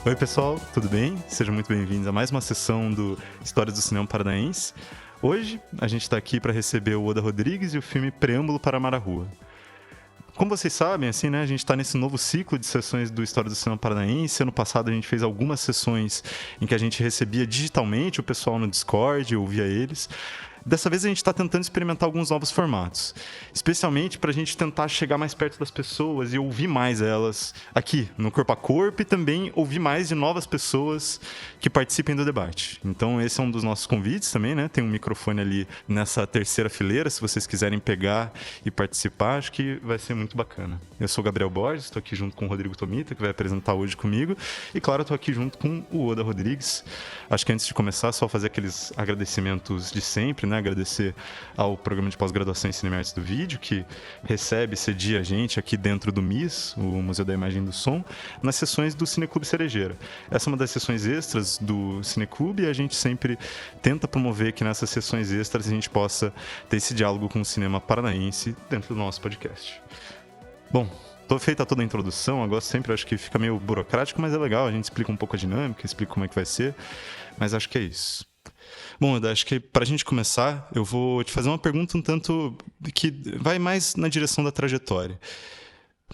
Oi pessoal, tudo bem? Sejam muito bem-vindos a mais uma sessão do Histórias do Cinema Paranaense. Hoje a gente está aqui para receber o Oda Rodrigues e o filme Preâmbulo para Amar a Rua. Como vocês sabem, assim, né, a gente está nesse novo ciclo de sessões do História do Cinema Paranaense. Ano passado a gente fez algumas sessões em que a gente recebia digitalmente o pessoal no Discord, ouvia eles. Dessa vez a gente está tentando experimentar alguns novos formatos, especialmente para a gente tentar chegar mais perto das pessoas e ouvir mais elas aqui, no Corpo a Corpo, e também ouvir mais de novas pessoas que participem do debate. Então esse é um dos nossos convites também, né? Tem um microfone ali nessa terceira fileira, se vocês quiserem pegar e participar, acho que vai ser muito bacana. Eu sou o Gabriel Borges, estou aqui junto com o Rodrigo Tomita, que vai apresentar hoje comigo, e claro, estou aqui junto com o Oda Rodrigues. Acho que antes de começar, só fazer aqueles agradecimentos de sempre, né? Agradecer ao programa de pós-graduação em Cinema e Artes do Vídeo, que recebe e cedia a gente aqui dentro do MIS, o Museu da Imagem e do Som, nas sessões do Cineclube Cerejeira. Essa é uma das sessões extras do Cineclube e a gente sempre tenta promover que nessas sessões extras a gente possa ter esse diálogo com o cinema paranaense dentro do nosso podcast. Bom, feita toda a introdução, agora sempre acho que fica meio burocrático, mas é legal, a gente explica um pouco a dinâmica, explica como é que vai ser, mas acho que é isso. Bom, Eda, acho que para a gente começar, eu vou te fazer uma pergunta um tanto que vai mais na direção da trajetória.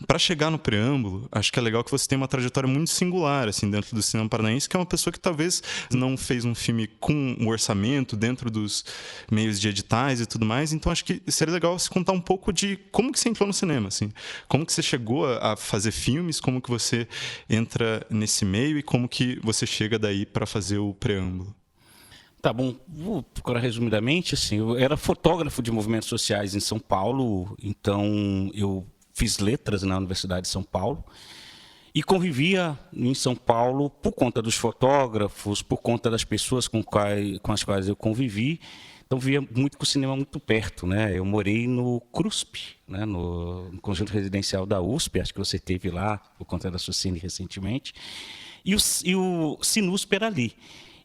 Para chegar no preâmbulo, acho que é legal que você tenha uma trajetória muito singular assim, dentro do cinema paranaense, que é uma pessoa que talvez não fez um filme com um orçamento dentro dos meios de editais e tudo mais, então acho que seria legal você contar um pouco de como que você entrou no cinema, assim, como que você chegou a fazer filmes, como que você entra nesse meio e como que você chega daí para fazer o preâmbulo. Tá bom, vou procurar resumidamente. Assim, eu era fotógrafo de movimentos sociais em São Paulo, então eu fiz letras na Universidade de São Paulo e convivia em São Paulo por conta dos fotógrafos, por conta das pessoas com as quais eu convivi. Então via muito com o cinema muito perto, né? Eu morei no CRUSP, né? no conjunto residencial da USP, acho que você esteve lá por conta da Sucine recentemente, e o Sinusp era ali.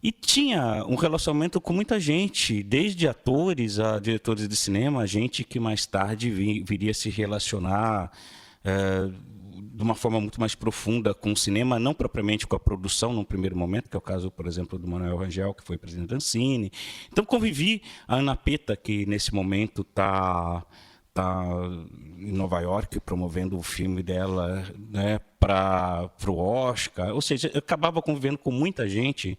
E tinha um relacionamento com muita gente, desde atores a diretores de cinema, gente que mais tarde viria a se relacionar de uma forma muito mais profunda com o cinema, não propriamente com a produção num primeiro momento, que é o caso, por exemplo, do Manuel Rangel, que foi presidente da Ancine. Então, convivi a Ana Peta, que nesse momento está em Nova York promovendo o filme dela, né, para o Oscar. Ou seja, eu acabava convivendo com muita gente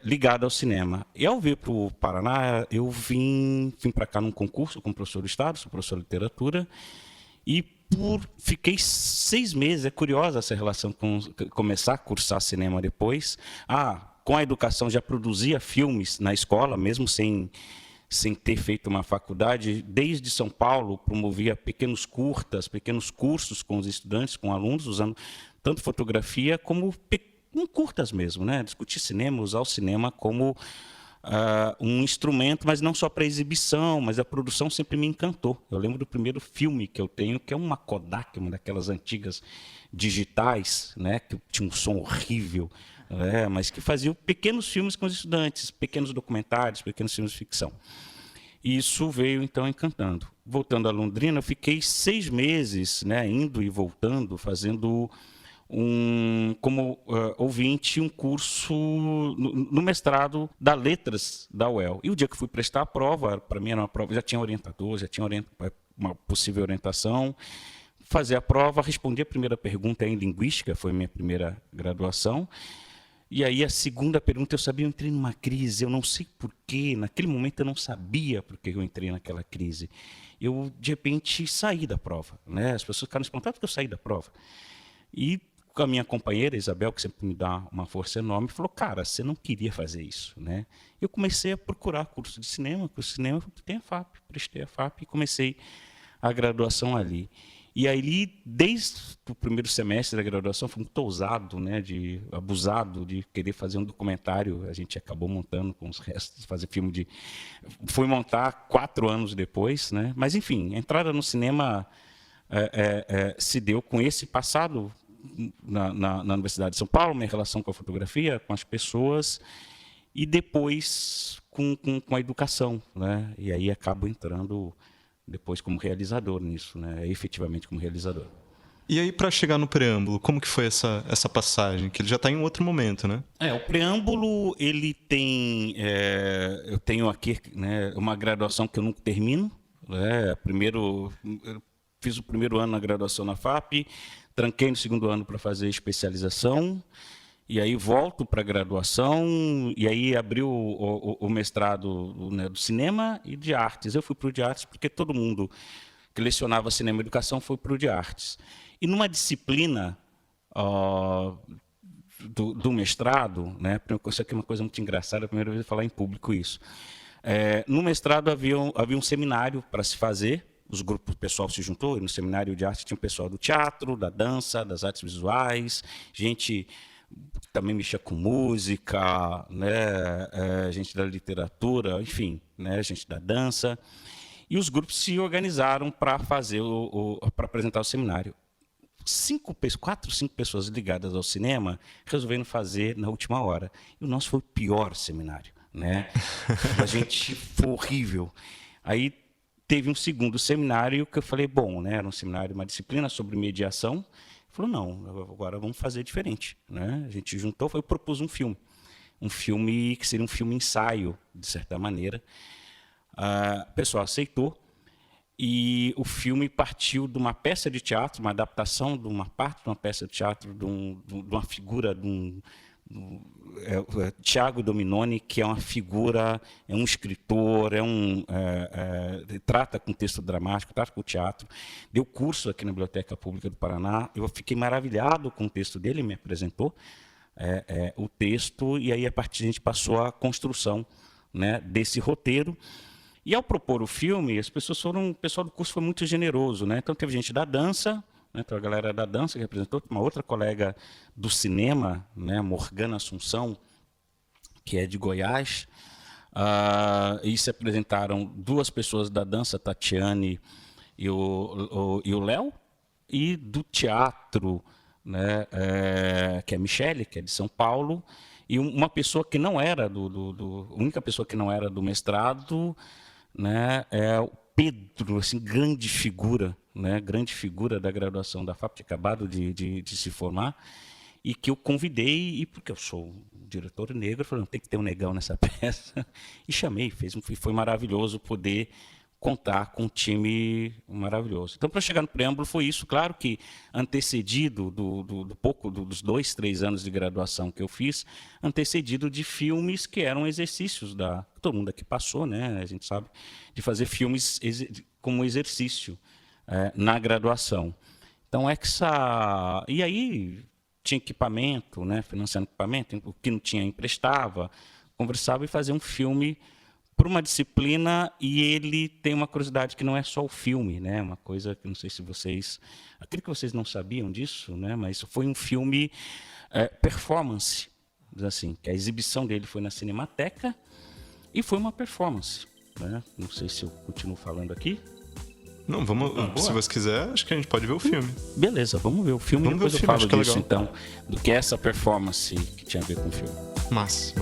ligado ao cinema. E ao vir para o Paraná, eu vim para cá num concurso com professor do Estado, sou professor de literatura, e fiquei 6 meses. É curiosa essa relação com começar a cursar cinema depois. Com a educação já produzia filmes na escola, mesmo sem ter feito uma faculdade. Desde São Paulo, promovia pequenos curtas, pequenos cursos com os estudantes, com alunos, usando tanto fotografia como curtas mesmo, né? Discutir cinema, usar o cinema como um instrumento, mas não só para exibição, mas a produção sempre me encantou. Eu lembro do primeiro filme que eu tenho, que é uma Kodak, uma daquelas antigas digitais, né? Que tinha um som horrível, mas que fazia pequenos filmes com os estudantes, pequenos documentários, pequenos filmes de ficção. E isso veio, então, encantando. Voltando a Londrina, eu fiquei 6 meses, né, indo e voltando, fazendo como ouvinte, um curso no mestrado da Letras da UEL. E o dia que fui prestar a prova, para mim era uma prova, já tinha orientador, já tinha uma possível orientação. Fazer a prova, respondi a primeira pergunta em linguística, foi minha primeira graduação. E aí a segunda pergunta, eu entrei numa crise, eu não sei porquê, naquele momento eu não sabia por que eu entrei naquela crise. Eu, de repente, saí da prova, né? As pessoas ficaram espantadas porque eu saí da prova. E com a minha companheira, Isabel, que sempre me dá uma força enorme, falou, cara, você não queria fazer isso, né? Eu comecei a procurar curso de cinema, tem a FAP, prestei a FAP e comecei a graduação ali. E aí, desde o primeiro semestre da graduação, fui muito ousado, né, abusado de querer fazer um documentário. A gente acabou montando com os restos, fazer filme de... Fui montar 4 anos depois, né? Mas, enfim, a entrada no cinema se deu com esse passado na Universidade de São Paulo, minha relação com a fotografia, com as pessoas, e depois com a educação, né? E aí acabo entrando depois como realizador nisso, né? Efetivamente como realizador. E aí, para chegar no preâmbulo, como que foi essa passagem? Que ele já está em outro momento, né? O preâmbulo, ele tem... eu tenho aqui, né, uma graduação que eu nunca termino. Eu fiz o primeiro ano na graduação na FAP, tranquei no segundo ano para fazer especialização, e aí volto para a graduação, e aí abriu o mestrado, né, do cinema e de artes. Eu fui para o de artes porque todo mundo que lecionava cinema e educação foi para o de artes. E numa disciplina do mestrado, né, isso aqui é uma coisa muito engraçada, a primeira vez eu falar em público isso. No mestrado havia um seminário para se fazer, o pessoal se juntou, e no seminário de arte tinha um pessoal do teatro, da dança, das artes visuais, gente que também mexia com música, né, gente da literatura, enfim, né, gente da dança. E os grupos se organizaram para fazer para apresentar o seminário. 4, 5 pessoas ligadas ao cinema resolveram fazer na última hora. E o nosso foi o pior seminário, né? A gente foi horrível. Aí teve um segundo seminário que eu falei, bom, né? Era um seminário, uma disciplina sobre mediação. Ele falou, não, agora vamos fazer diferente, né? A gente juntou, eu propus um filme que seria um filme ensaio, de certa maneira. O pessoal aceitou. E o filme partiu de uma peça de teatro, uma adaptação de uma parte de uma peça de teatro, de uma figura Tiago Dominoni, que é uma figura, é um escritor, trata com texto dramático, trata com teatro. Deu curso aqui na Biblioteca Pública do Paraná. Eu fiquei maravilhado com o texto dele, me apresentou o texto, e aí a partir a gente passou à construção, né, desse roteiro. E ao propor o filme, o pessoal do curso foi muito generoso, né? Então teve gente da dança, né? Então a galera da dança que representou, uma outra colega do cinema, né? Morgana Assunção, que é de Goiás, e se apresentaram 2 pessoas da dança, Tatiane e o Léo, e do teatro, né? Que é a Michele, que é de São Paulo, e uma pessoa que não era única pessoa que não era do mestrado, né, é o Pedro, assim, grande figura, né, grande figura da graduação da FAP, tinha acabado de se formar, e que eu convidei, e porque eu sou um diretor negro, eu falei, não, tem que ter um negão nessa peça, e chamei, foi maravilhoso poder contar com um time maravilhoso. Então, para chegar no preâmbulo, foi isso. Claro que antecedido dos 2, 3 anos de graduação que eu fiz, antecedido de filmes que eram exercícios todo mundo aqui passou, né? A gente sabe, de fazer filmes como exercício na graduação. Então, e aí tinha equipamento, né? Financiando equipamento, o que não tinha emprestava, conversava e fazia um filme para uma disciplina, e ele tem uma curiosidade que não é só o filme, né? Uma coisa que não sei se acredito que vocês não sabiam disso, né? Mas foi um filme performance, assim, que a exibição dele foi na Cinemateca e foi uma performance, né? Não sei se eu continuo falando aqui. Não, vamos. Se você quiser, acho que a gente pode ver o filme. Beleza, vamos ver o filme. Depois eu falo disso, então, do que é essa performance que tinha a ver com o filme. Mas.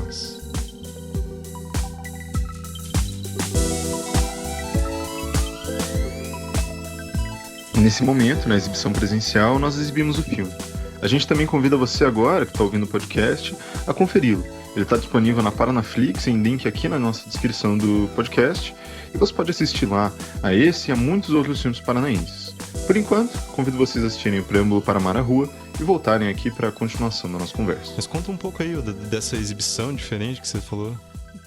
Nesse momento, na exibição presencial, nós exibimos o filme. A gente também convida você agora, que está ouvindo o podcast, a conferi-lo. Ele está disponível na Paranaflix, em link aqui na nossa descrição do podcast, e você pode assistir lá a esse e a muitos outros filmes paranaenses. Por enquanto, convido vocês a assistirem o Preâmbulo para Mararrua e voltarem aqui para a continuação da nossa conversa. Mas conta um pouco aí dessa exibição diferente que você falou.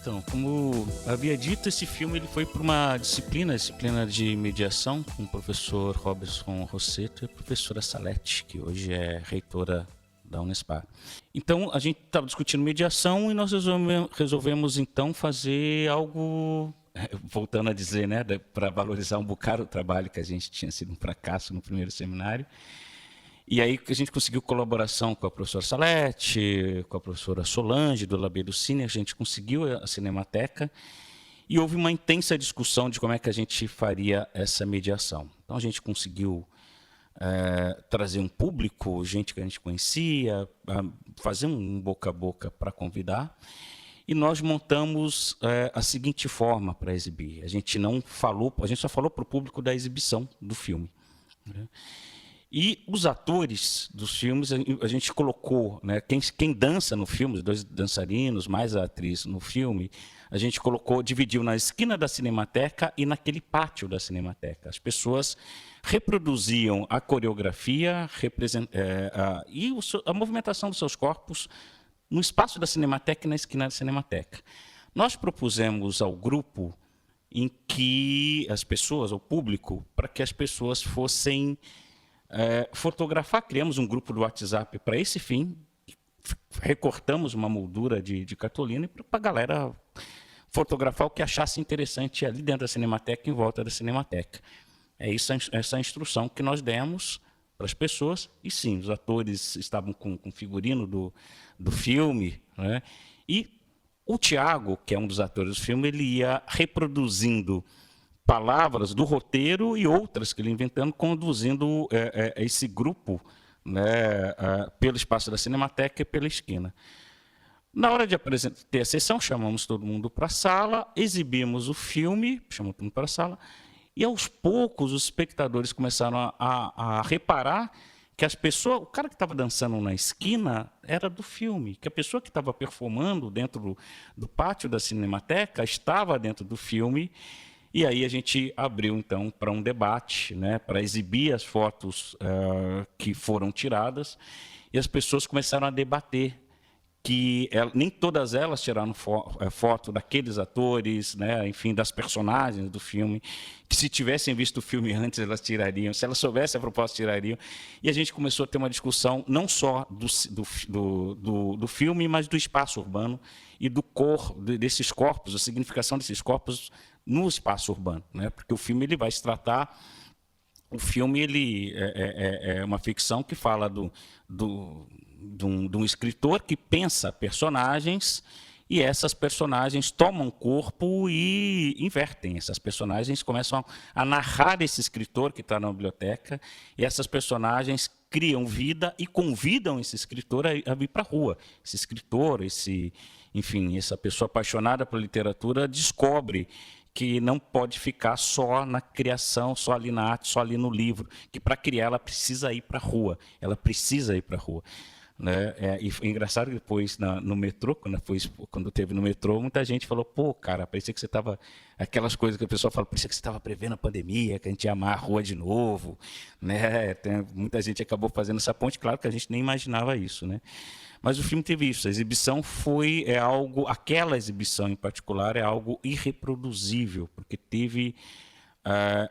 Então, como havia dito, esse filme ele foi para uma disciplina de mediação, com o professor Robertson Rosseto e a professora Salete, que hoje é reitora da Unespar. Então, a gente estava discutindo mediação e nós resolvemos então fazer algo, voltando a dizer, né, para valorizar um bocado o trabalho que a gente tinha sido um fracasso no primeiro seminário. E aí a gente conseguiu colaboração com a professora Salete, com a professora Solange, do Labê do Cine, a gente conseguiu a Cinemateca, e houve uma intensa discussão de como é que a gente faria essa mediação. Então a gente conseguiu trazer um público, gente que a gente conhecia, fazer um boca a boca para convidar, e nós montamos a seguinte forma para exibir. A gente só falou para o público da exibição do filme, né? E os atores dos filmes, a gente colocou, né, quem dança no filme, os 2 dançarinos, mais a atriz no filme, a gente colocou, dividiu na esquina da Cinemateca e naquele pátio da Cinemateca. As pessoas reproduziam a coreografia e a movimentação dos seus corpos no espaço da Cinemateca e na esquina da Cinemateca. Nós propusemos ao grupo em que as pessoas, ao público, para que as pessoas fossem fotografar. Criamos um grupo do WhatsApp para esse fim, recortamos uma moldura de cartolina para a galera fotografar o que achasse interessante ali dentro da Cinemateca, em volta da Cinemateca. É isso, essa instrução que nós demos para as pessoas. E sim, os atores estavam com figurino do filme, né? E o Tiago, que é um dos atores do filme, ele ia reproduzindo palavras do roteiro e outras que ele inventando, conduzindo esse grupo, né, pelo espaço da Cinemateca e pela esquina. Na hora de ter a sessão, chamamos todo mundo para a sala, exibimos o filme, chamamos todo mundo para a sala, e aos poucos os espectadores começaram a reparar que o cara que estava dançando na esquina era do filme, que a pessoa que estava performando dentro do pátio da Cinemateca estava dentro do filme. E aí a gente abriu, então, para um debate, né, para exibir as fotos que foram tiradas, e as pessoas começaram a debater que nem todas elas tiraram foto daqueles atores, né, enfim, das personagens do filme, que se tivessem visto o filme antes, elas tirariam, se elas soubessem a proposta, tirariam. E a gente começou a ter uma discussão não só do filme, mas do espaço urbano e desses corpos, a significação desses corpos no espaço urbano, né? Porque o filme ele vai se tratar. O filme ele é uma ficção que fala de um escritor que pensa personagens, e essas personagens tomam corpo e invertem. Essas personagens começam a narrar esse escritor que está na biblioteca, e essas personagens criam vida e convidam esse escritor a vir para a rua. Esse escritor, enfim, essa pessoa apaixonada por literatura descobre que não pode ficar só na criação, só ali na arte, só ali no livro, que para criar ela precisa ir para a rua, né? E foi engraçado que depois no metrô, quando teve no metrô, muita gente falou, pô, cara, parecia que você estava... Aquelas coisas que a pessoa fala, parecia que você estava prevendo a pandemia, que a gente ia amar a rua de novo, né? Muita gente acabou fazendo essa ponte, claro que a gente nem imaginava isso, né? Mas o filme teve isso, a exibição aquela exibição em particular é algo irreproduzível, porque teve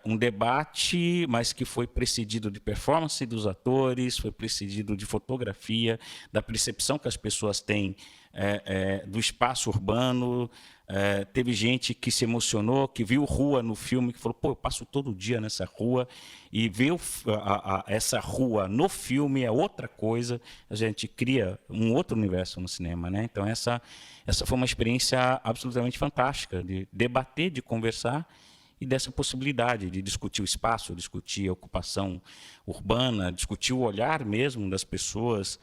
um debate, mas que foi precedido de performance dos atores, foi precedido de fotografia, da percepção que as pessoas têm do espaço urbano. Teve gente que se emocionou, que viu rua no filme, que falou, pô, eu passo todo dia nessa rua, e ver essa rua no filme é outra coisa, a gente cria um outro universo no cinema, né? Então essa foi uma experiência absolutamente fantástica, de debater, de conversar, e dessa possibilidade de discutir o espaço, discutir a ocupação urbana, discutir o olhar mesmo das pessoas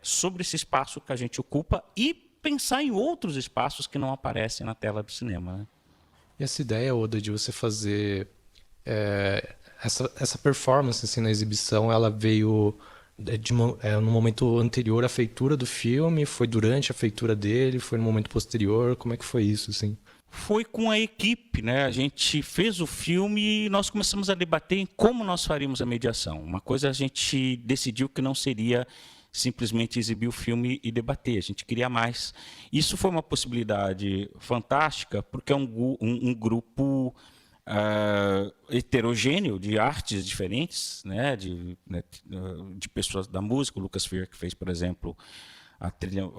sobre esse espaço que a gente ocupa, e pensar em outros espaços que não aparecem na tela do cinema, né? E essa ideia, Oda, de você fazer essa performance assim, na exibição, ela veio no momento anterior à feitura do filme? Foi durante a feitura dele? Foi no momento posterior? Como é que foi isso, assim? Foi com a equipe, né? A gente fez o filme e nós começamos a debater em como nós faríamos a mediação. Uma coisa a gente decidiu que não seria simplesmente exibir o filme e debater, a gente queria mais. Isso foi uma possibilidade fantástica, porque é um grupo heterogêneo de artes diferentes, né? De pessoas da música. O Lucas Fear, que fez, por exemplo, a trilha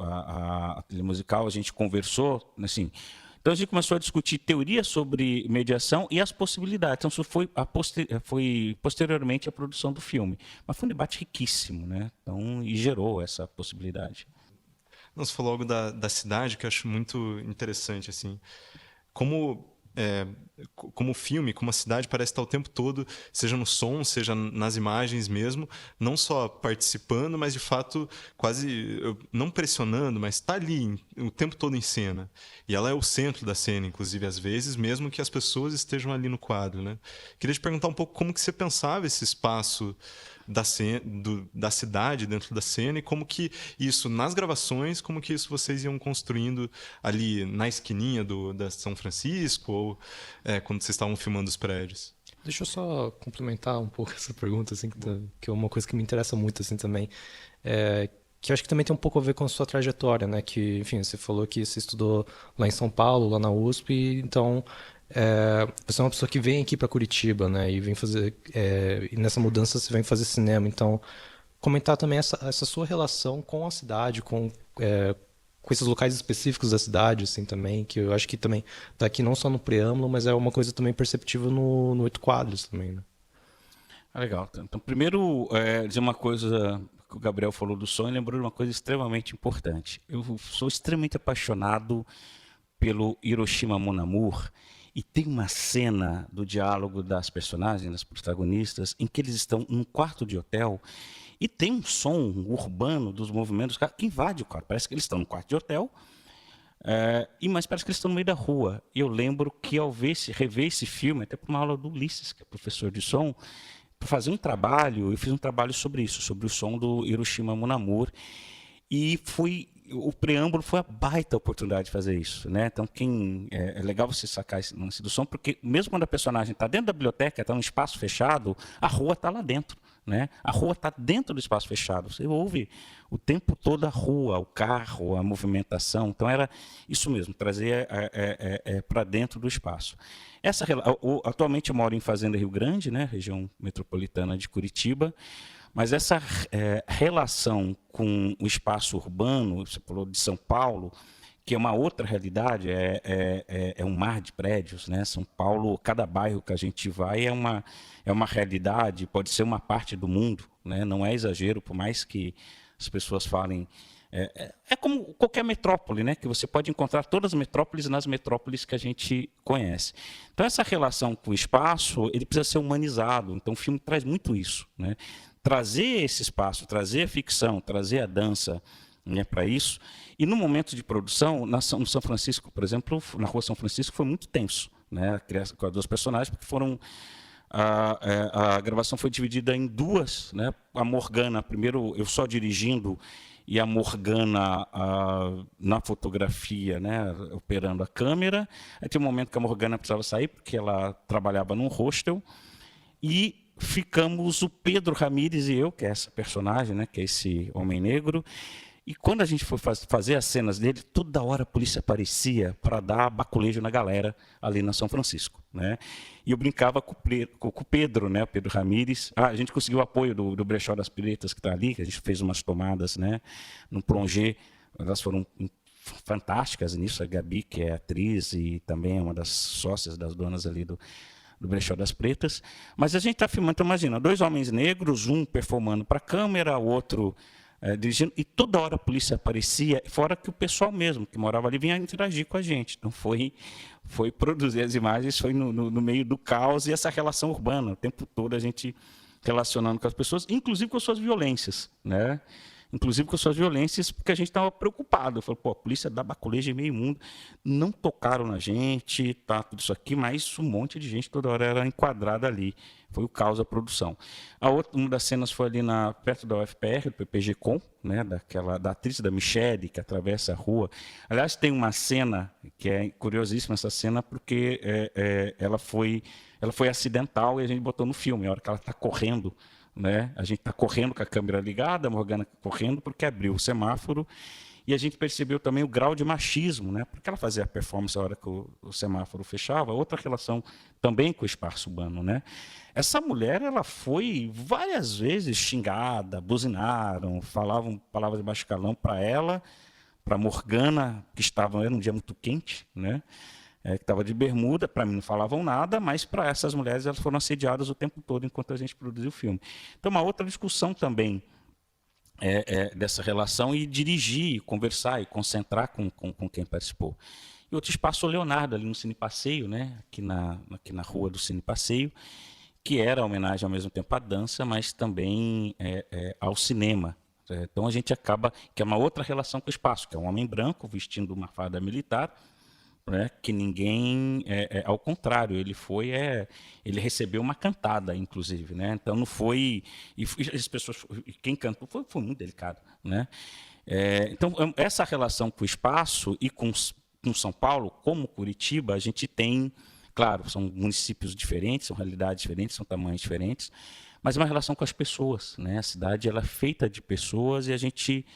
musical, a gente conversou, assim. Então, a gente começou a discutir teoria sobre mediação e as possibilidades. Então, isso foi posteriormente a produção do filme. Mas foi um debate riquíssimo, né? Então, e gerou essa possibilidade. Você falou algo da cidade que eu acho muito interessante, assim. Como como o filme, como a cidade parece estar o tempo todo, seja no som, seja nas imagens mesmo, não só participando, mas de fato quase não pressionando, mas está ali o tempo todo em cena. E ela é o centro da cena, inclusive às vezes, mesmo que as pessoas estejam ali no quadro, né? Queria te perguntar um pouco como que você pensava esse espaço da cidade dentro da cena e como que isso, nas gravações, como que isso vocês iam construindo ali na esquininha da São Francisco ou quando vocês estavam filmando os prédios? Deixa eu só complementar um pouco essa pergunta, assim, que é uma coisa que me interessa muito, assim, também. Que eu acho que também tem um pouco a ver com a sua trajetória, né? Que, enfim, você falou que você estudou lá em São Paulo, lá na USP, então você é uma pessoa que vem aqui para Curitiba, né? E vem fazer, e nessa mudança você vem fazer cinema, então comentar também essa sua relação com a cidade, com esses locais específicos da cidade, assim, também, que eu acho que também tá aqui não só no preâmbulo, mas é uma coisa também perceptível no Oito Quadros também, né? Legal. Então, primeiro, dizer uma coisa que o Gabriel falou do som, e lembrou de uma coisa extremamente importante. Eu sou extremamente apaixonado pelo Hiroshima Mon Amour, e tem uma cena do diálogo das personagens, das protagonistas, em que eles estão num quarto de hotel e tem um som urbano dos movimentos que invade o quarto. Parece que eles estão no quarto de hotel, mas parece que eles estão no meio da rua. E eu lembro que ao rever esse filme, até para uma aula do Ulisses, que é professor de som, para fazer um trabalho, eu fiz um trabalho sobre isso, sobre o som do Hiroshima Mon Amour, e o preâmbulo foi a baita oportunidade de fazer isso, né? Então, é legal você sacar esse lance do som, porque mesmo quando a personagem está dentro da biblioteca, está num espaço fechado, a rua está lá dentro, né? A rua está dentro do espaço fechado. Você ouve o tempo todo a rua, o carro, a movimentação. Então, era isso mesmo, trazer para dentro do espaço. Atualmente eu moro em Fazenda Rio Grande, né? Região metropolitana de Curitiba. Mas essa relação com o espaço urbano, você falou de São Paulo, que é uma outra realidade, é um mar de prédios, né? São Paulo, cada bairro que a gente vai é uma realidade, pode ser uma parte do mundo, né? Não é exagero, por mais que as pessoas falem. É como qualquer metrópole, né? Que você pode encontrar todas as metrópoles nas metrópoles que a gente conhece. Então, essa relação com o espaço, ele precisa ser humanizado. Então, o filme traz muito isso, né? Trazer esse espaço, trazer a ficção, trazer a dança, né, para isso. E no momento de produção, no São Francisco, por exemplo, na Rua São Francisco, foi muito tenso, né? A criação com as duas personagens, porque a gravação foi dividida em duas, né? A Morgana, primeiro eu só dirigindo, e a Morgana na fotografia, né, operando a câmera. Aí tem um momento que a Morgana precisava sair, porque ela trabalhava num hostel, e ficamos o Pedro Ramírez e eu, que é essa personagem, né, que é esse homem negro. E quando a gente foi fazer as cenas dele, toda hora a polícia aparecia para dar baculejo na galera ali na São Francisco, né? E eu brincava com o Pedro, né, o Pedro Ramírez. A gente conseguiu o apoio do Brechó das Pretas, que está ali, que a gente fez umas tomadas, né, no plongé. Elas foram fantásticas nisso. A Gabi, que é atriz e também é uma das sócias das donas ali do Brechó das Pretas. Mas a gente está filmando, então imagina, dois homens negros, um performando para a câmera, o outro dirigindo, e toda hora a polícia aparecia, fora que o pessoal mesmo, que morava ali, vinha interagir com a gente. Então foi produzir as imagens, foi no meio do caos e essa relação urbana, o tempo todo a gente relacionando com as pessoas, inclusive com as suas violências, né? Inclusive com as suas violências, porque a gente estava preocupado. Eu falei, a polícia dá baculejo em meio mundo, não tocaram na gente, tá, tudo isso aqui, mas um monte de gente toda hora era enquadrada ali. Foi o caos da produção. Uma das cenas foi ali perto da UFPR, do PPG-Com, né, da atriz da Michelle, que atravessa a rua. Aliás, tem uma cena que é curiosíssima, essa cena, porque ela foi acidental e a gente botou no filme, a hora que ela está correndo, né? A gente está correndo com a câmera ligada, a Morgana correndo, porque abriu o semáforo, e a gente percebeu também o grau de machismo, né? Porque ela fazia a performance a hora que o semáforo fechava, outra relação também com o espaço urbano, né? Essa mulher, ela foi várias vezes xingada, buzinaram, falavam palavras de baixo calão para ela, para Morgana, que era um dia muito quente, né? Que estava de bermuda, para mim não falavam nada, mas para essas mulheres elas foram assediadas o tempo todo enquanto a gente produziu o filme. Então, uma outra discussão também dessa relação, e dirigir, conversar e concentrar com quem participou. E outro espaço Leonardo, ali no Cine Passeio, né? Aqui na rua do Cine Passeio, que era homenagem ao mesmo tempo à dança, mas também ao cinema. Então a gente acaba, que é uma outra relação com o espaço, que é um homem branco vestindo uma farda militar, né, que ninguém, ao contrário, ele recebeu uma cantada, inclusive, né? Então não foi, e as pessoas, quem cantou foi muito delicado, né? Então essa relação com o espaço e com São Paulo, como Curitiba, a gente tem, claro, são municípios diferentes, são realidades diferentes, são tamanhos diferentes, mas é uma relação com as pessoas, né? A cidade ela é feita de pessoas e a gente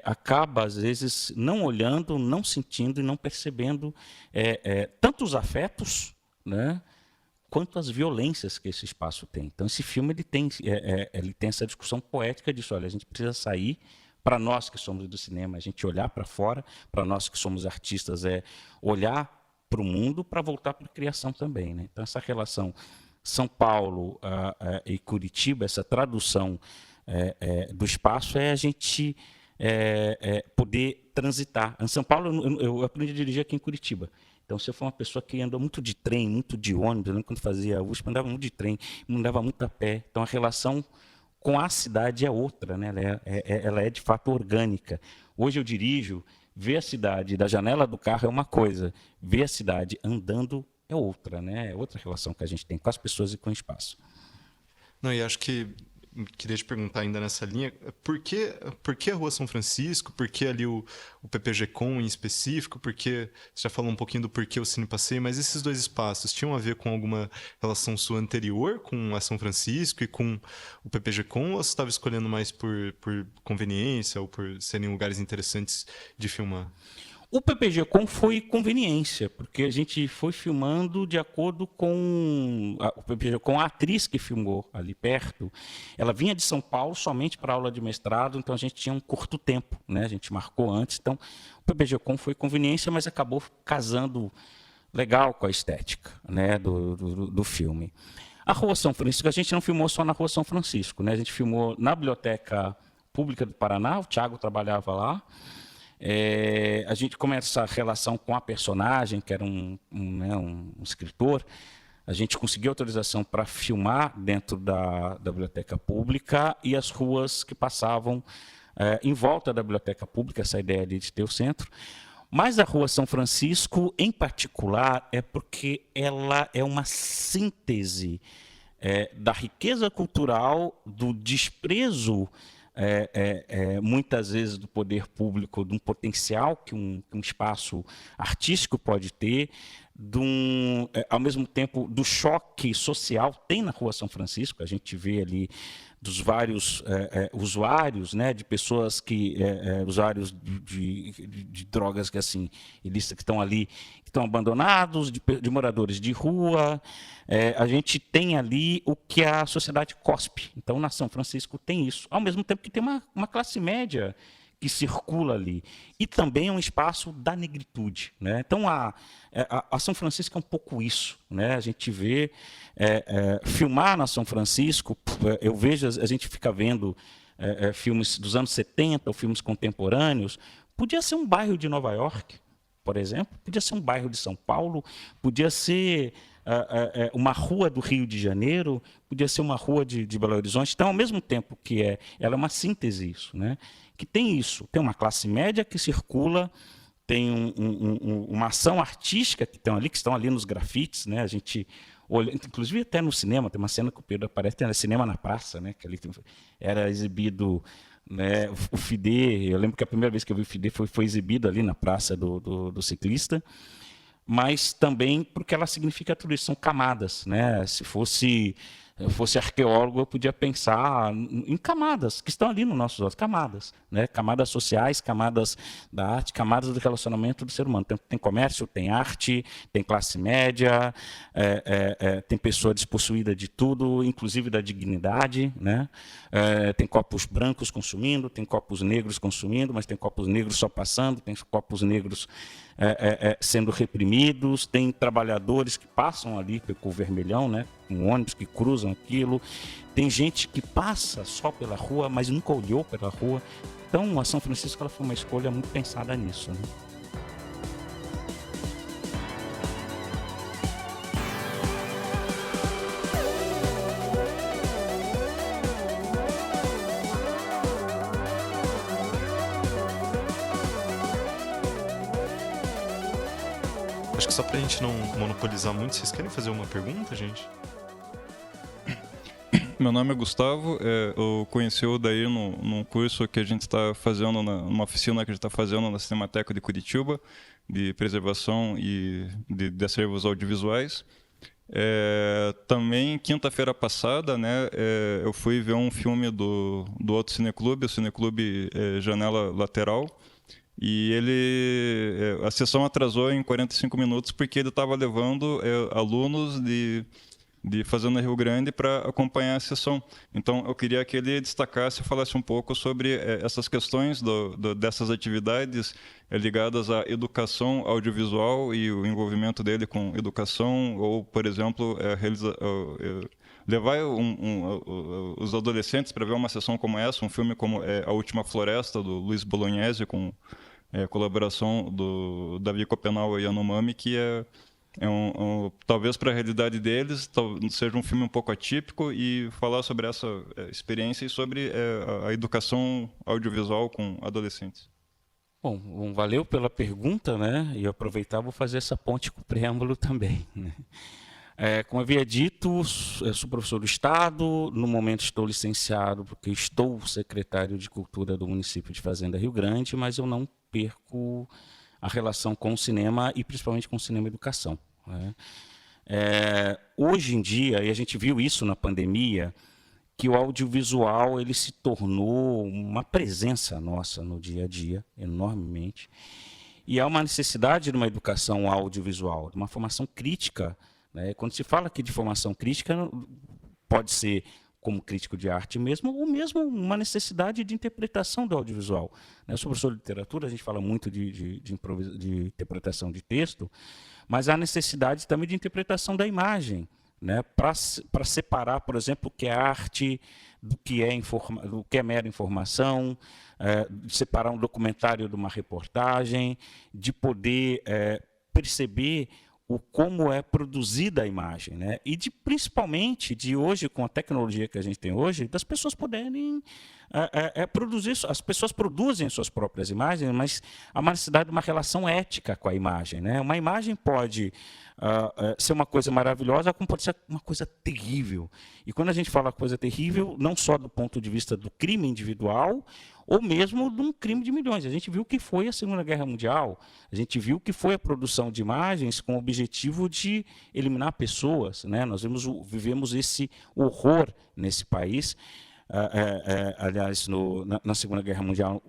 acaba, às vezes, não olhando, não sentindo e não percebendo tanto os afetos, né, quanto as violências que esse espaço tem. Então, esse filme ele tem essa discussão poética disso. Olha, a gente precisa sair, para nós que somos do cinema, a gente olhar para fora, para nós que somos artistas, olhar para o mundo para voltar para a criação também, né? Então, essa relação São Paulo e Curitiba, essa tradução do espaço a gente poder transitar. Em São Paulo, eu aprendi a dirigir aqui em Curitiba. Então, se eu for uma pessoa que andou muito de trem, muito de ônibus, eu lembro quando fazia a USP, andava muito de trem, andava muito a pé. Então, a relação com a cidade é outra, né? Ela é de fato orgânica. Hoje eu dirijo, ver a cidade da janela do carro é uma coisa, ver a cidade andando é outra, né? É outra relação que a gente tem com as pessoas e com o espaço. Não, e acho que queria te perguntar ainda nessa linha, por que a Rua São Francisco? Por que ali o PPG-Com em específico? Porque você já falou um pouquinho do porquê o Cine Passeio, mas esses dois espaços tinham a ver com alguma relação sua anterior com a São Francisco e com o PPG-Com, ou você estava escolhendo mais por conveniência ou por serem lugares interessantes de filmar? O PPG-Com foi conveniência, porque a gente foi filmando de acordo com o PPG-Com, a atriz que filmou ali perto, ela vinha de São Paulo somente para aula de mestrado, então a gente tinha um curto tempo, né? A gente marcou antes, então o PPG-Com foi conveniência, mas acabou casando legal com a estética, né, do filme. A Rua São Francisco, a gente não filmou só na Rua São Francisco, né? A gente filmou na Biblioteca Pública do Paraná, o Thiago trabalhava lá. A gente começa a relação com a personagem, que era um escritor. A gente conseguiu autorização para filmar dentro da biblioteca pública e as ruas que passavam em volta da biblioteca pública, essa ideia ali de ter o centro. Mas a Rua São Francisco, em particular, é porque ela é uma síntese da riqueza cultural, do desprezo muitas vezes do poder público, de um potencial que um espaço artístico pode ter, ao mesmo tempo do choque social tem na Rua São Francisco. A gente vê ali dos vários usuários, né, de pessoas usuários de drogas que assim ilícitas, que estão ali, que estão abandonados, de moradores de rua. A gente tem ali o que a sociedade cospe. Então, na São Francisco tem isso, ao mesmo tempo que tem uma classe média que circula ali. E também é um espaço da negritude, né? Então, a São Francisco é um pouco isso, né? A gente vê, filmar na São Francisco, eu vejo, a gente fica vendo filmes dos anos 70, ou filmes contemporâneos, podia ser um bairro de Nova York, por exemplo, podia ser um bairro de São Paulo, podia ser uma rua do Rio de Janeiro, podia ser uma rua de Belo Horizonte. Então, ao mesmo tempo que ela é uma síntese isso, né? Que tem isso, tem uma classe média que circula, tem uma ação artística que estão ali nos grafites, né? A gente olha, inclusive até no cinema, tem uma cena que o Pedro aparece, tem cinema na praça, né? Que ali era exibido, né, o Fidê. Eu lembro que a primeira vez que eu vi o Fidê foi exibido ali na praça do ciclista, mas também porque ela significa tudo isso, são camadas, né? Se eu fosse arqueólogo, eu podia pensar em camadas que estão ali nos nossos olhos, camadas, né? Camadas sociais, camadas da arte, camadas do relacionamento do ser humano. Tem comércio, tem arte, tem classe média, tem pessoa despossuída de tudo, inclusive da dignidade, né? Tem corpos brancos consumindo, tem corpos negros consumindo, mas tem corpos negros só passando, tem corpos negros sendo reprimidos, tem trabalhadores que passam ali pelo vermelhão, né, com ônibus que cruzam aquilo, tem gente que passa só pela rua, mas nunca olhou pela rua. Então, a São Francisco ela foi uma escolha muito pensada nisso, né? Acho que só pra gente não monopolizar muito, vocês querem fazer uma pergunta, gente? Meu nome é Gustavo, eu conheci o Odair num curso que a gente está fazendo, numa oficina que a gente está fazendo na Cinemateca de Curitiba, de preservação e de acervos audiovisuais. Também, quinta-feira passada, né, eu fui ver um filme do outro cineclube, o Cineclube Janela Lateral, e a sessão atrasou em 45 minutos porque ele estava levando alunos de Fazenda Rio Grande para acompanhar a sessão. Então, eu queria que ele destacasse e falasse um pouco sobre essas questões dessas atividades ligadas à educação audiovisual e o envolvimento dele com educação, ou, por exemplo, levar os adolescentes para ver uma sessão como essa, um filme como A Última Floresta, do Luiz Bolognese, com colaboração do Davi Copenau e Yanomami, que talvez para a realidade deles seja um filme um pouco atípico, e falar sobre essa experiência e sobre a educação audiovisual com adolescentes. Bom, valeu pela pergunta, né? E aproveitar, vou fazer essa ponte com o preâmbulo também, né? Como havia dito, eu sou professor do Estado, no momento estou licenciado porque estou secretário de Cultura do município de Fazenda Rio Grande, mas eu não perco a relação com o cinema e principalmente com o cinema e educação, né? Hoje em dia, e a gente viu isso na pandemia, que o audiovisual ele se tornou uma presença nossa no dia a dia, enormemente, e há uma necessidade de uma educação audiovisual, de uma formação crítica, né? Quando se fala aqui de formação crítica, pode ser como crítico de arte mesmo, ou mesmo uma necessidade de interpretação do audiovisual, né? Eu sou professor de literatura, a gente fala muito de interpretação de texto, mas há necessidade também de interpretação da imagem, né? Para separar, por exemplo, o que é arte do que é mera informação, de separar um documentário de uma reportagem, de poder perceber como é produzida a imagem, né? E principalmente de hoje, com a tecnologia que a gente tem hoje, das pessoas poderem produzir, as pessoas produzem suas próprias imagens, mas há uma necessidade de uma relação ética com a imagem, né? Uma imagem pode ser uma coisa maravilhosa, como pode ser uma coisa terrível. E quando a gente fala coisa terrível, não só do ponto de vista do crime individual, ou mesmo de um crime de milhões. A gente viu o que foi a Segunda Guerra Mundial, a gente viu o que foi a produção de imagens com o objetivo de eliminar pessoas, né? Nós vivemos esse horror nesse país, aliás, na Segunda Guerra Mundial,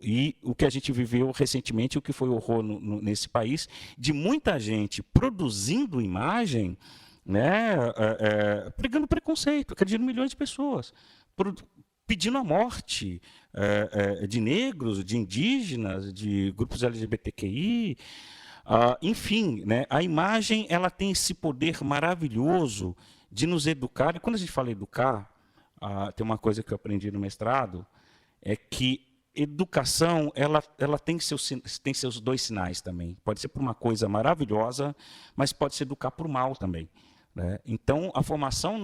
e o que a gente viveu recentemente, o que foi o horror nesse país, de muita gente produzindo imagem, né? Pregando preconceito, acreditando em milhões de pessoas, pedindo a morte de negros, de indígenas, de grupos LGBTQI, enfim, né? A imagem ela tem esse poder maravilhoso de nos educar. E quando a gente fala educar, tem uma coisa que eu aprendi no mestrado, é que educação ela tem seus dois sinais também. Pode ser por uma coisa maravilhosa, mas pode se educar por mal também, né? Então, a formação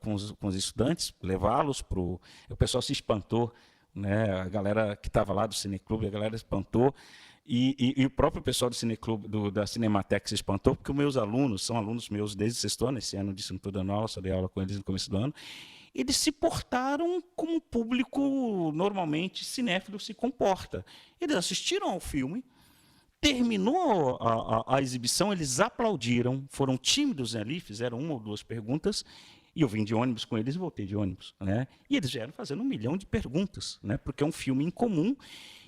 com os estudantes, levá-los para o pessoal se espantou, né? A galera que estava lá do Cineclube, a galera espantou, e o próprio pessoal do Cineclube, da Cinemateca se espantou, porque os meus alunos, são alunos meus desde o sexto ano, esse ano disso não estou dando aula, só dei aula com eles no começo do ano, eles se portaram como o público normalmente cinéfilo se comporta. Eles assistiram ao filme, terminou a exibição, eles aplaudiram, foram tímidos ali, fizeram uma ou duas perguntas, e eu vim de ônibus com eles e voltei de ônibus, né? E eles vieram fazendo 1 milhão de perguntas, né? Porque é um filme em comum,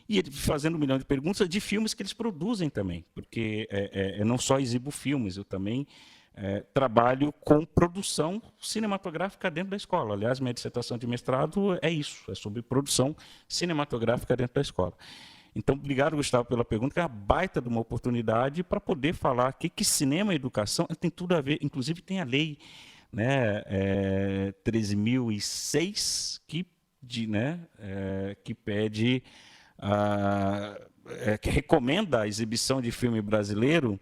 e eles fazendo 1 milhão de perguntas de filmes que eles produzem também, porque eu não só exibo filmes, eu também trabalho com produção cinematográfica dentro da escola. Aliás, minha dissertação de mestrado é isso, é sobre produção cinematográfica dentro da escola. Então, obrigado, Gustavo, pela pergunta, que é uma baita de uma oportunidade para poder falar aqui que cinema e educação tem tudo a ver, inclusive tem a lei, né, 13.006, que pede, que recomenda a exibição de filme brasileiro,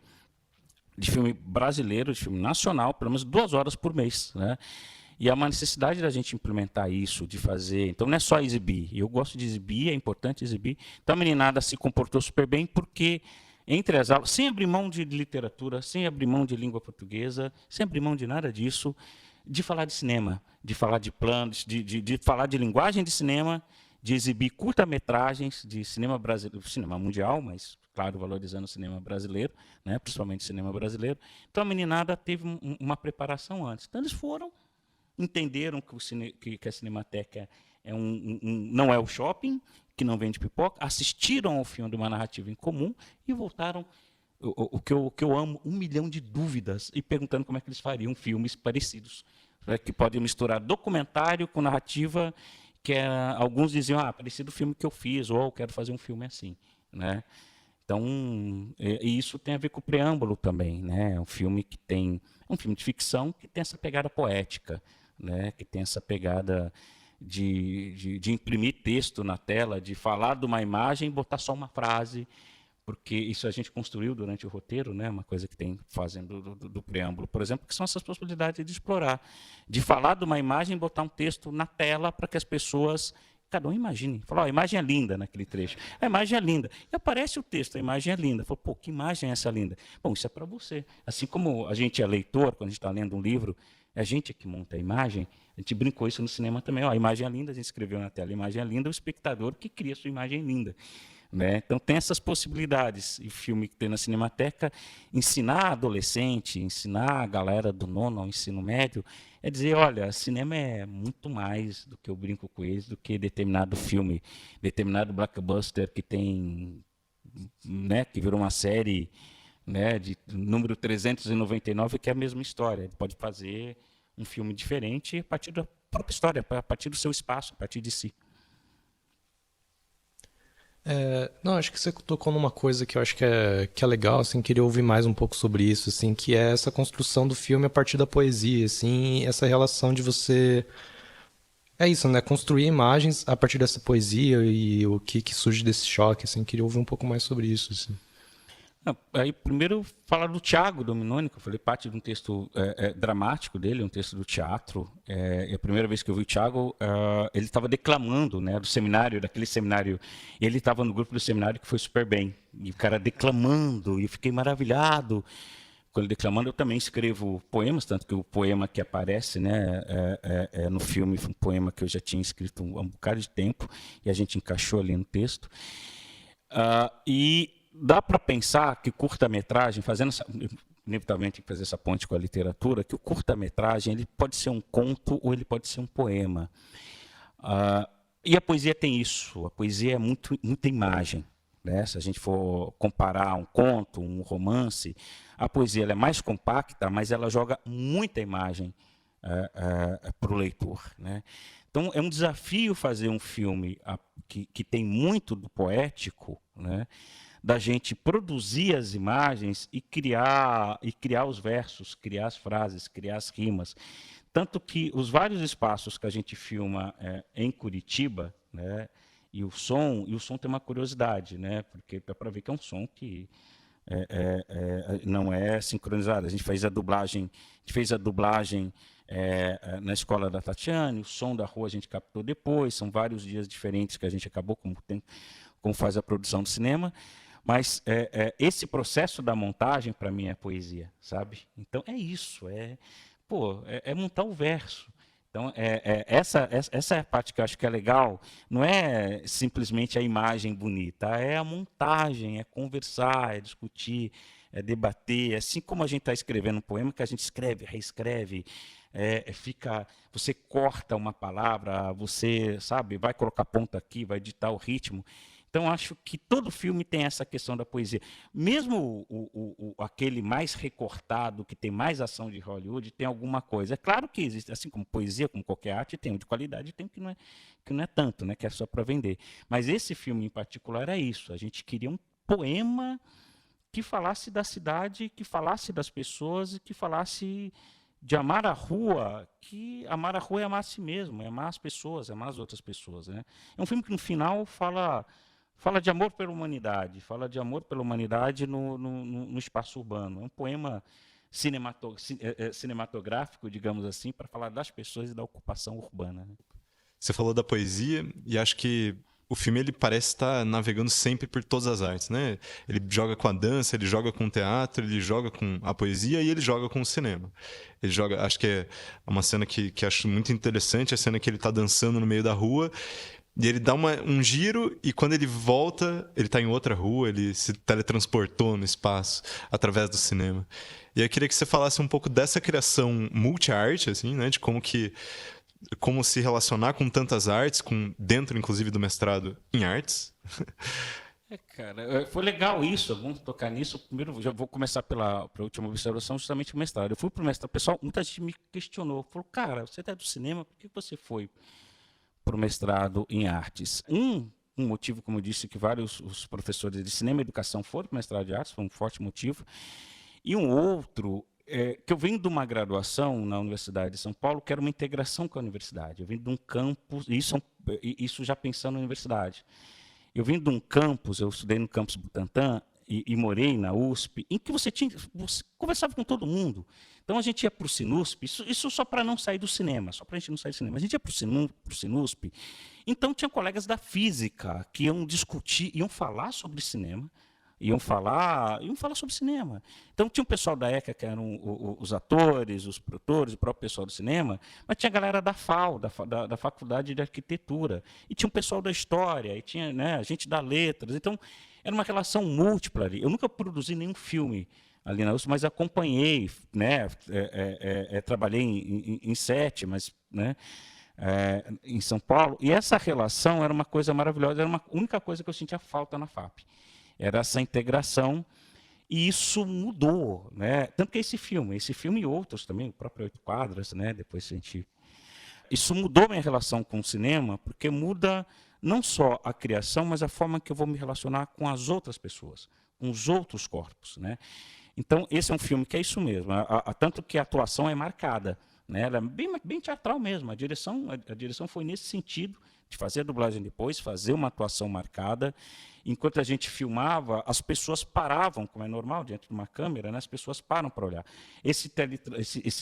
de filme nacional, pelo menos 2 horas por mês, né? E há uma necessidade da gente implementar isso, de fazer. Então, não é só exibir. Eu gosto de exibir, é importante exibir. Então, a meninada se comportou super bem porque entre as aulas, sem abrir mão de literatura, sem abrir mão de língua portuguesa, sem abrir mão de nada disso, de falar de cinema, de falar de planos, de falar de linguagem de cinema, de exibir curta-metragens de cinema brasileiro, cinema mundial, mas, claro, valorizando o cinema brasileiro, né, principalmente o cinema brasileiro. Então, a meninada teve uma preparação antes. Então, eles foram, entenderam que a Cinemateca não é o shopping, que não vende pipoca, assistiram ao filme de uma narrativa em comum e voltaram, o que eu amo, 1 milhão de dúvidas, e perguntando como é que eles fariam filmes parecidos, né, que podem misturar documentário com narrativa, que alguns diziam, parecido o filme que eu fiz, ou eu quero fazer um filme assim, né? Então, e isso tem a ver com o preâmbulo também, né? É um filme de ficção que tem essa pegada poética, né? Que tem essa pegada de imprimir texto na tela, de falar de uma imagem e botar só uma frase, porque isso a gente construiu durante o roteiro, né? Uma coisa que tem fazendo do preâmbulo, por exemplo, que são essas possibilidades de explorar, de falar de uma imagem e botar um texto na tela para que as pessoas, cada um imagine. Falar, a imagem é linda naquele trecho. A imagem é linda. E aparece o texto, a imagem é linda. Fala, pô, que imagem é essa linda? Bom, isso é para você. Assim como a gente é leitor, quando a gente está lendo um livro, é a gente que monta a imagem, a gente brincou isso no cinema também. Ó, a imagem é linda, a gente escreveu na tela, a imagem é linda, o espectador que cria a sua imagem linda. Né? Então, tem essas possibilidades. E o filme que tem na Cinemateca, ensinar adolescente, ensinar a galera do nono ao ensino médio, é dizer, olha, cinema é muito mais do que eu brinco com eles, do que determinado filme, determinado blockbuster que tem, né, que virou uma série, né, de número 399, que é a mesma história. Ele pode fazer um filme diferente a partir da própria história, a partir do seu espaço, a partir de si. Não, acho que você tocou numa coisa que eu acho que é legal, assim, queria ouvir mais um pouco sobre isso, assim, que é essa construção do filme a partir da poesia, assim, essa relação de você... É isso, né? Construir imagens a partir dessa poesia e o que surge desse choque, assim, queria ouvir um pouco mais sobre isso, assim. Aí, primeiro, falar do Tiago Dominoni, que eu falei, parte de um texto dramático dele, um texto do teatro. É a primeira vez que eu vi o Tiago, ele estava declamando, né, do seminário, daquele seminário. Ele estava no grupo do seminário que foi super bem. E o cara declamando, e eu fiquei maravilhado. Quando ele declamando, eu também escrevo poemas, tanto que o poema que aparece, né, no filme foi um poema que eu já tinha escrito há um bocado de tempo, e a gente encaixou ali no texto. E dá para pensar que curta-metragem, inevitavelmente fazer essa ponte com a literatura, que o curta-metragem ele pode ser um conto ou ele pode ser um poema. E a poesia tem isso, a poesia é muita imagem. Né? Se a gente for comparar um conto, um romance, a poesia ela é mais compacta, mas ela joga muita imagem para o leitor. Né? Então, é um desafio fazer um filme que tem muito do poético, né? Da gente produzir as imagens e criar os versos, criar as frases, criar as rimas. Tanto que os vários espaços que a gente filma em Curitiba, né, e o som tem uma curiosidade, né, porque dá para ver que é um som que não é sincronizado. A gente fez a dublagem, na escola da Tatiane, o som da rua a gente captou depois, são vários dias diferentes que a gente acabou, como faz a produção do cinema. Mas esse processo da montagem, para mim, é poesia, sabe? Então, é isso, é montar o verso. Então, essa é a parte que eu acho que é legal, não é simplesmente a imagem bonita, é a montagem, é conversar, é discutir, é debater, assim como a gente está escrevendo um poema, que a gente escreve, reescreve, você corta uma palavra, você, sabe, vai colocar ponta aqui, vai editar o ritmo. Então, acho que todo filme tem essa questão da poesia. Mesmo aquele mais recortado, que tem mais ação de Hollywood, tem alguma coisa. É claro que existe, assim como poesia, como qualquer arte, tem um de qualidade e tem um que não é tanto, né, que é só para vender. Mas esse filme em particular é isso. A gente queria um poema que falasse da cidade, que falasse das pessoas e que falasse de amar a rua, que amar a rua é amar a si mesmo, é amar as pessoas, é amar as outras pessoas. Né? É um filme que, no final, fala de amor pela humanidade, no espaço urbano. É um poema cinematográfico, digamos assim, para falar das pessoas e da ocupação urbana. Né? Você falou da poesia, e acho que o filme ele parece estar navegando sempre por todas as artes, né? Ele joga com a dança, ele joga com o teatro, ele joga com a poesia e ele joga com o cinema. Ele joga, acho que é uma cena que acho muito interessante, a cena que ele está dançando no meio da rua e ele dá um giro e quando ele volta, ele está em outra rua, ele se teletransportou no espaço através do cinema. E eu queria que você falasse um pouco dessa criação multi-arte, assim, né? De como se relacionar com tantas artes, dentro, inclusive, do mestrado em artes. Cara, foi legal isso, vamos tocar nisso. Primeiro, já vou começar pela última observação, justamente o mestrado. Eu fui para o mestrado, pessoal, muita gente me questionou, falou, cara, você é do cinema, por que você foi para o mestrado em artes? Um motivo, como eu disse, que vários os professores de cinema e educação foram para o mestrado de artes, foi um forte motivo. E um outro, que eu venho de uma graduação na Universidade de São Paulo, que era uma integração com a universidade. Eu vim de um campus, isso já pensando na universidade. Eu vim de um campus, eu estudei no campus Butantã e morei na USP, em que você conversava com todo mundo. Então a gente ia para o Sinusp, isso só para não sair do cinema, só para a gente não sair do cinema. A gente ia para o Sinusp, então tinha colegas da física que iam discutir, iam falar sobre cinema, iam falar sobre cinema. Então tinha um pessoal da ECA, que eram os atores, os produtores, o próprio pessoal do cinema, mas tinha a galera da FAU, da Faculdade de Arquitetura, e tinha um pessoal da História, e tinha, né, gente da Letras. Então era uma relação múltipla ali. Eu nunca produzi nenhum filme ali na USP, mas acompanhei, né, trabalhei em set, mas, né, em São Paulo, e essa relação era uma coisa maravilhosa, era uma única coisa que eu sentia falta na FAP. Era essa integração, e isso mudou, né? Tanto que esse filme e outros também, o próprio 8 Quadras, né? Depois a gente... Isso mudou minha relação com o cinema, porque muda não só a criação, mas a forma que eu vou me relacionar com as outras pessoas, com os outros corpos, né? Então, esse é um filme que é isso mesmo, tanto que a atuação é marcada, né? Ela é bem teatral mesmo, a direção foi nesse sentido, de fazer a dublagem depois, fazer uma atuação marcada. Enquanto a gente filmava, as pessoas paravam, como é normal, diante de uma câmera, né? As pessoas param para olhar. Esse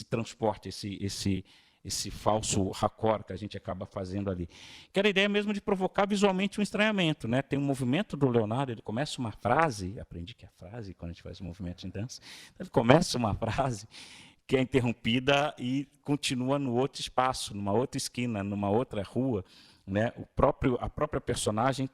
transporte, esse falso raccord que a gente acaba fazendo ali, que era a ideia mesmo de provocar visualmente um estranhamento, né? Tem um movimento do Leonardo, ele começa uma frase, aprendi que é frase quando a gente faz movimentos em dança, ele começa uma frase que é interrompida e continua no outro espaço, numa outra esquina, numa outra rua, né? A própria personagem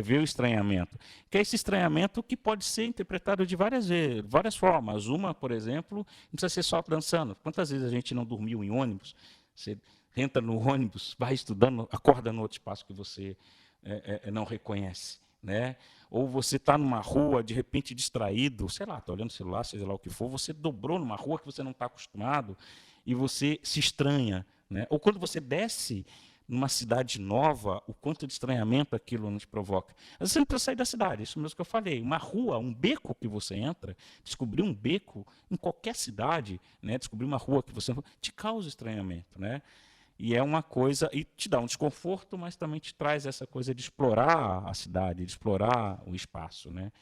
vê o estranhamento, que é esse estranhamento que pode ser interpretado de várias formas. Uma, por exemplo, não precisa ser só dançando. Quantas vezes a gente não dormiu em ônibus? Você entra no ônibus, vai estudando, acorda no outro espaço que você não reconhece, né? Ou você está numa rua, de repente distraído, sei lá, está olhando o celular, seja lá o que for, você dobrou numa rua que você não está acostumado e você se estranha, né? Ou quando você desce numa cidade nova, o quanto de estranhamento aquilo nos provoca. Às vezes você não precisa sair da cidade, isso mesmo que eu falei. Uma rua, um beco que você entra, descobrir um beco em qualquer cidade, né, descobrir uma rua que você te causa estranhamento, né? E é uma coisa, e te dá um desconforto, mas também te traz essa coisa de explorar a cidade, de explorar o espaço, né?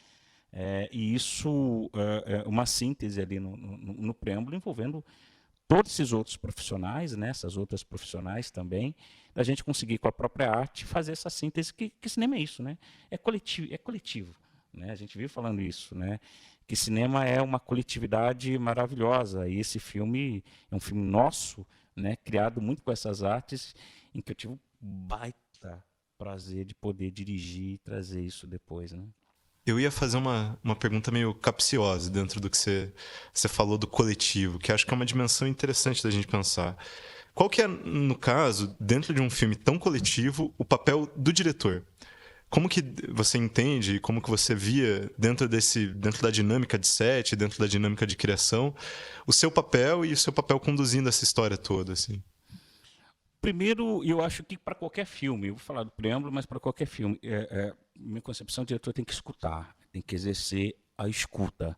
E isso é uma síntese ali no preâmbulo envolvendo todos esses outros profissionais, né, essas outras profissionais também, da gente conseguir com a própria arte fazer essa síntese, que cinema é isso, né? É coletivo, né? A gente vive falando isso, né? Que cinema é uma coletividade maravilhosa, e esse filme é um filme nosso, né, criado muito com essas artes, em que eu tive um baita prazer de poder dirigir e trazer isso depois, né? Eu ia fazer uma pergunta meio capciosa dentro do que você falou do coletivo, que acho que é uma dimensão interessante da gente pensar. Qual que é, no caso, dentro de um filme tão coletivo, o papel do diretor? Como que você entende, como que você via dentro da dinâmica de set, dentro da dinâmica de criação, o seu papel e o seu papel conduzindo essa história toda, assim? Primeiro, eu acho que para qualquer filme, eu vou falar do preâmbulo, mas para qualquer filme, minha concepção, o diretor tem que escutar, tem que exercer a escuta.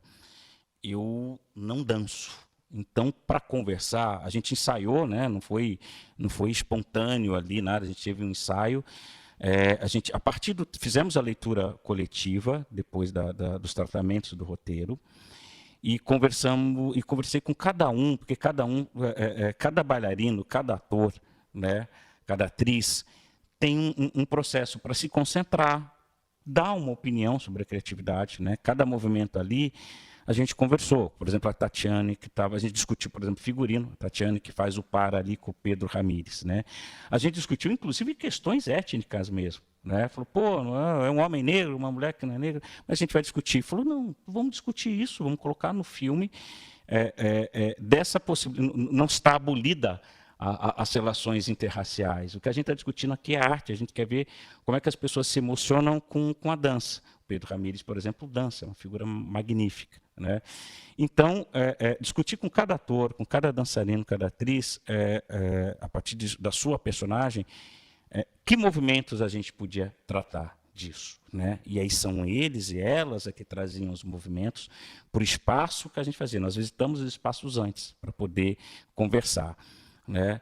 Eu não danço. Então, para conversar, a gente ensaiou, né? Não foi espontâneo ali, nada, a gente teve um ensaio. Fizemos a leitura coletiva, depois dos tratamentos do roteiro, e conversei com cada um, porque cada bailarino, cada ator, né, cada atriz tem um processo para se concentrar, dar uma opinião sobre a criatividade, né? Cada movimento ali, a gente conversou. Por exemplo, a Tatiane, a gente discutiu, por exemplo, figurino, a Tatiane que faz o par ali com o Pedro Ramírez, né? A gente discutiu, inclusive, questões étnicas mesmo, né? Falou, pô, é um homem negro, uma mulher que não é negra, mas a gente vai discutir. Falou, não, vamos discutir isso, vamos colocar no filme dessa possibilidade. Não está abolida as relações interraciais. O que a gente está discutindo aqui é arte, a gente quer ver como é que as pessoas se emocionam com a dança. O Pedro Ramírez, por exemplo, dança, é uma figura magnífica, né? Então, discutir com cada ator, com cada dançarino, cada atriz, a partir da sua personagem, que movimentos a gente podia tratar disso, né? E aí são eles e elas que traziam os movimentos por espaço que a gente fazia. Nós visitamos os espaços antes para poder conversar, né?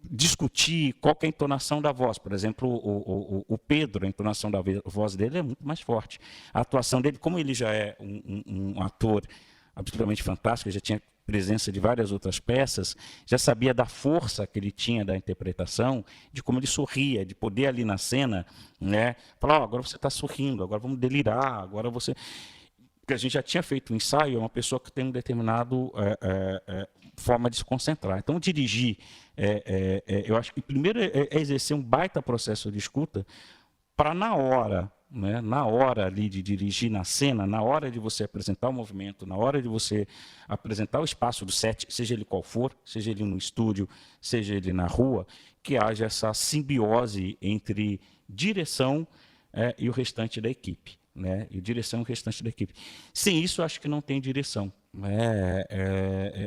Discutir qual que é a entonação da voz. Por exemplo, o Pedro, a entonação da voz dele é muito mais forte. A atuação dele, como ele já é um ator absolutamente fantástico, já tinha presença de várias outras peças, já sabia da força que ele tinha da interpretação, de como ele sorria, de poder ali na cena, né, falar, agora você está sorrindo, agora vamos delirar, agora você... Porque a gente já tinha feito um ensaio, é uma pessoa que tem um determinado forma de se concentrar. Então, dirigir, eu acho que primeiro é exercer um baita processo de escuta para na hora, né, na hora ali de dirigir na cena, na hora de você apresentar o movimento, na hora de você apresentar o espaço do set, seja ele qual for, seja ele no estúdio, seja ele na rua, que haja essa simbiose entre direção e o restante da equipe, né? E direção e o restante da equipe. Sem isso, eu acho que não tem direção.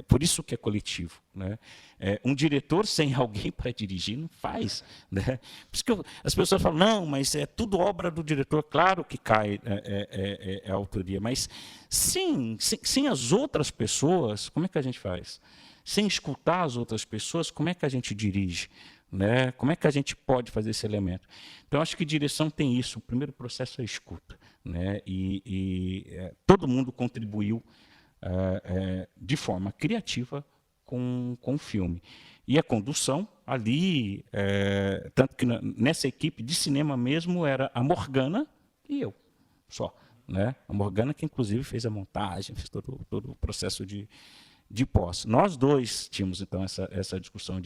Por isso que é coletivo, né? Um diretor sem alguém para dirigir não faz, né? Por isso que as pessoas falam, não, mas é tudo obra do diretor. Claro que cai a autoria, mas sem as outras pessoas, como é que a gente faz? Sem escutar as outras pessoas, como é que a gente dirige? Né? Como é que a gente pode fazer esse elemento? Então, acho que direção tem isso. O primeiro processo é a escuta, né? Todo mundo contribuiu de forma criativa com o filme. E a condução, ali, tanto que nessa equipe de cinema mesmo, era a Morgana e eu, só. Né? A Morgana que, inclusive, fez a montagem, fez todo o processo de pós. Nós dois tínhamos, então, essa discussão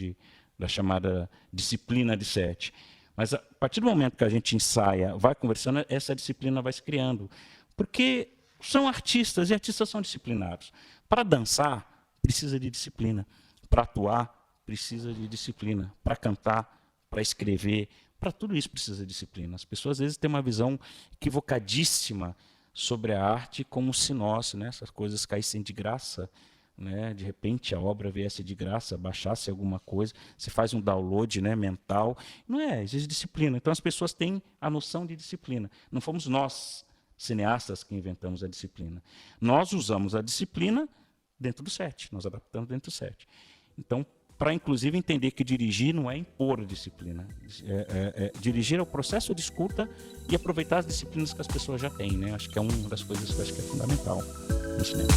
da chamada disciplina de set. Mas, a partir do momento que a gente ensaia, vai conversando, essa disciplina vai se criando. Porque são artistas, e artistas são disciplinados. Para dançar, precisa de disciplina. Para atuar, precisa de disciplina. Para cantar, para escrever, para tudo isso precisa de disciplina. As pessoas, às vezes, têm uma visão equivocadíssima sobre a arte, como se nós, né, essas coisas caíssem de graça, né, de repente a obra viesse de graça, baixasse alguma coisa, você faz um download, né, mental. Não existe disciplina. Então, as pessoas têm a noção de disciplina. Não fomos nós, cineastas, que inventamos a disciplina. Nós usamos a disciplina dentro do set, nós adaptamos dentro do set. Então, para inclusive entender que dirigir não é impor a disciplina. Dirigir é o processo de escuta e aproveitar as disciplinas que as pessoas já têm, né? Acho que é uma das coisas que eu acho que é fundamental no cinema.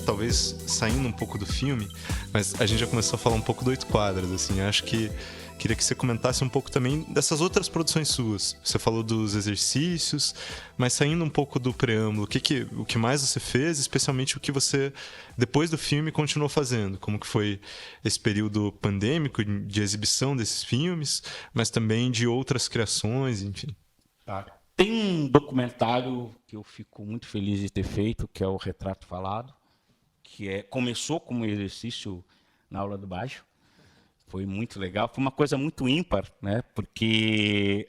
Talvez saindo um pouco do filme, mas a gente já começou a falar um pouco do Oito Quadras, assim, acho que queria que você comentasse um pouco também dessas outras produções suas. Você falou dos exercícios, mas saindo um pouco do preâmbulo, o que mais você fez, especialmente o que você, depois do filme, continuou fazendo? Como que foi esse período pandêmico de exibição desses filmes, mas também de outras criações, enfim. Tá. Tem um documentário que eu fico muito feliz de ter feito, que é o Retrato Falado, que começou como exercício na aula do baixo. Foi muito legal, foi uma coisa muito ímpar, né? Porque,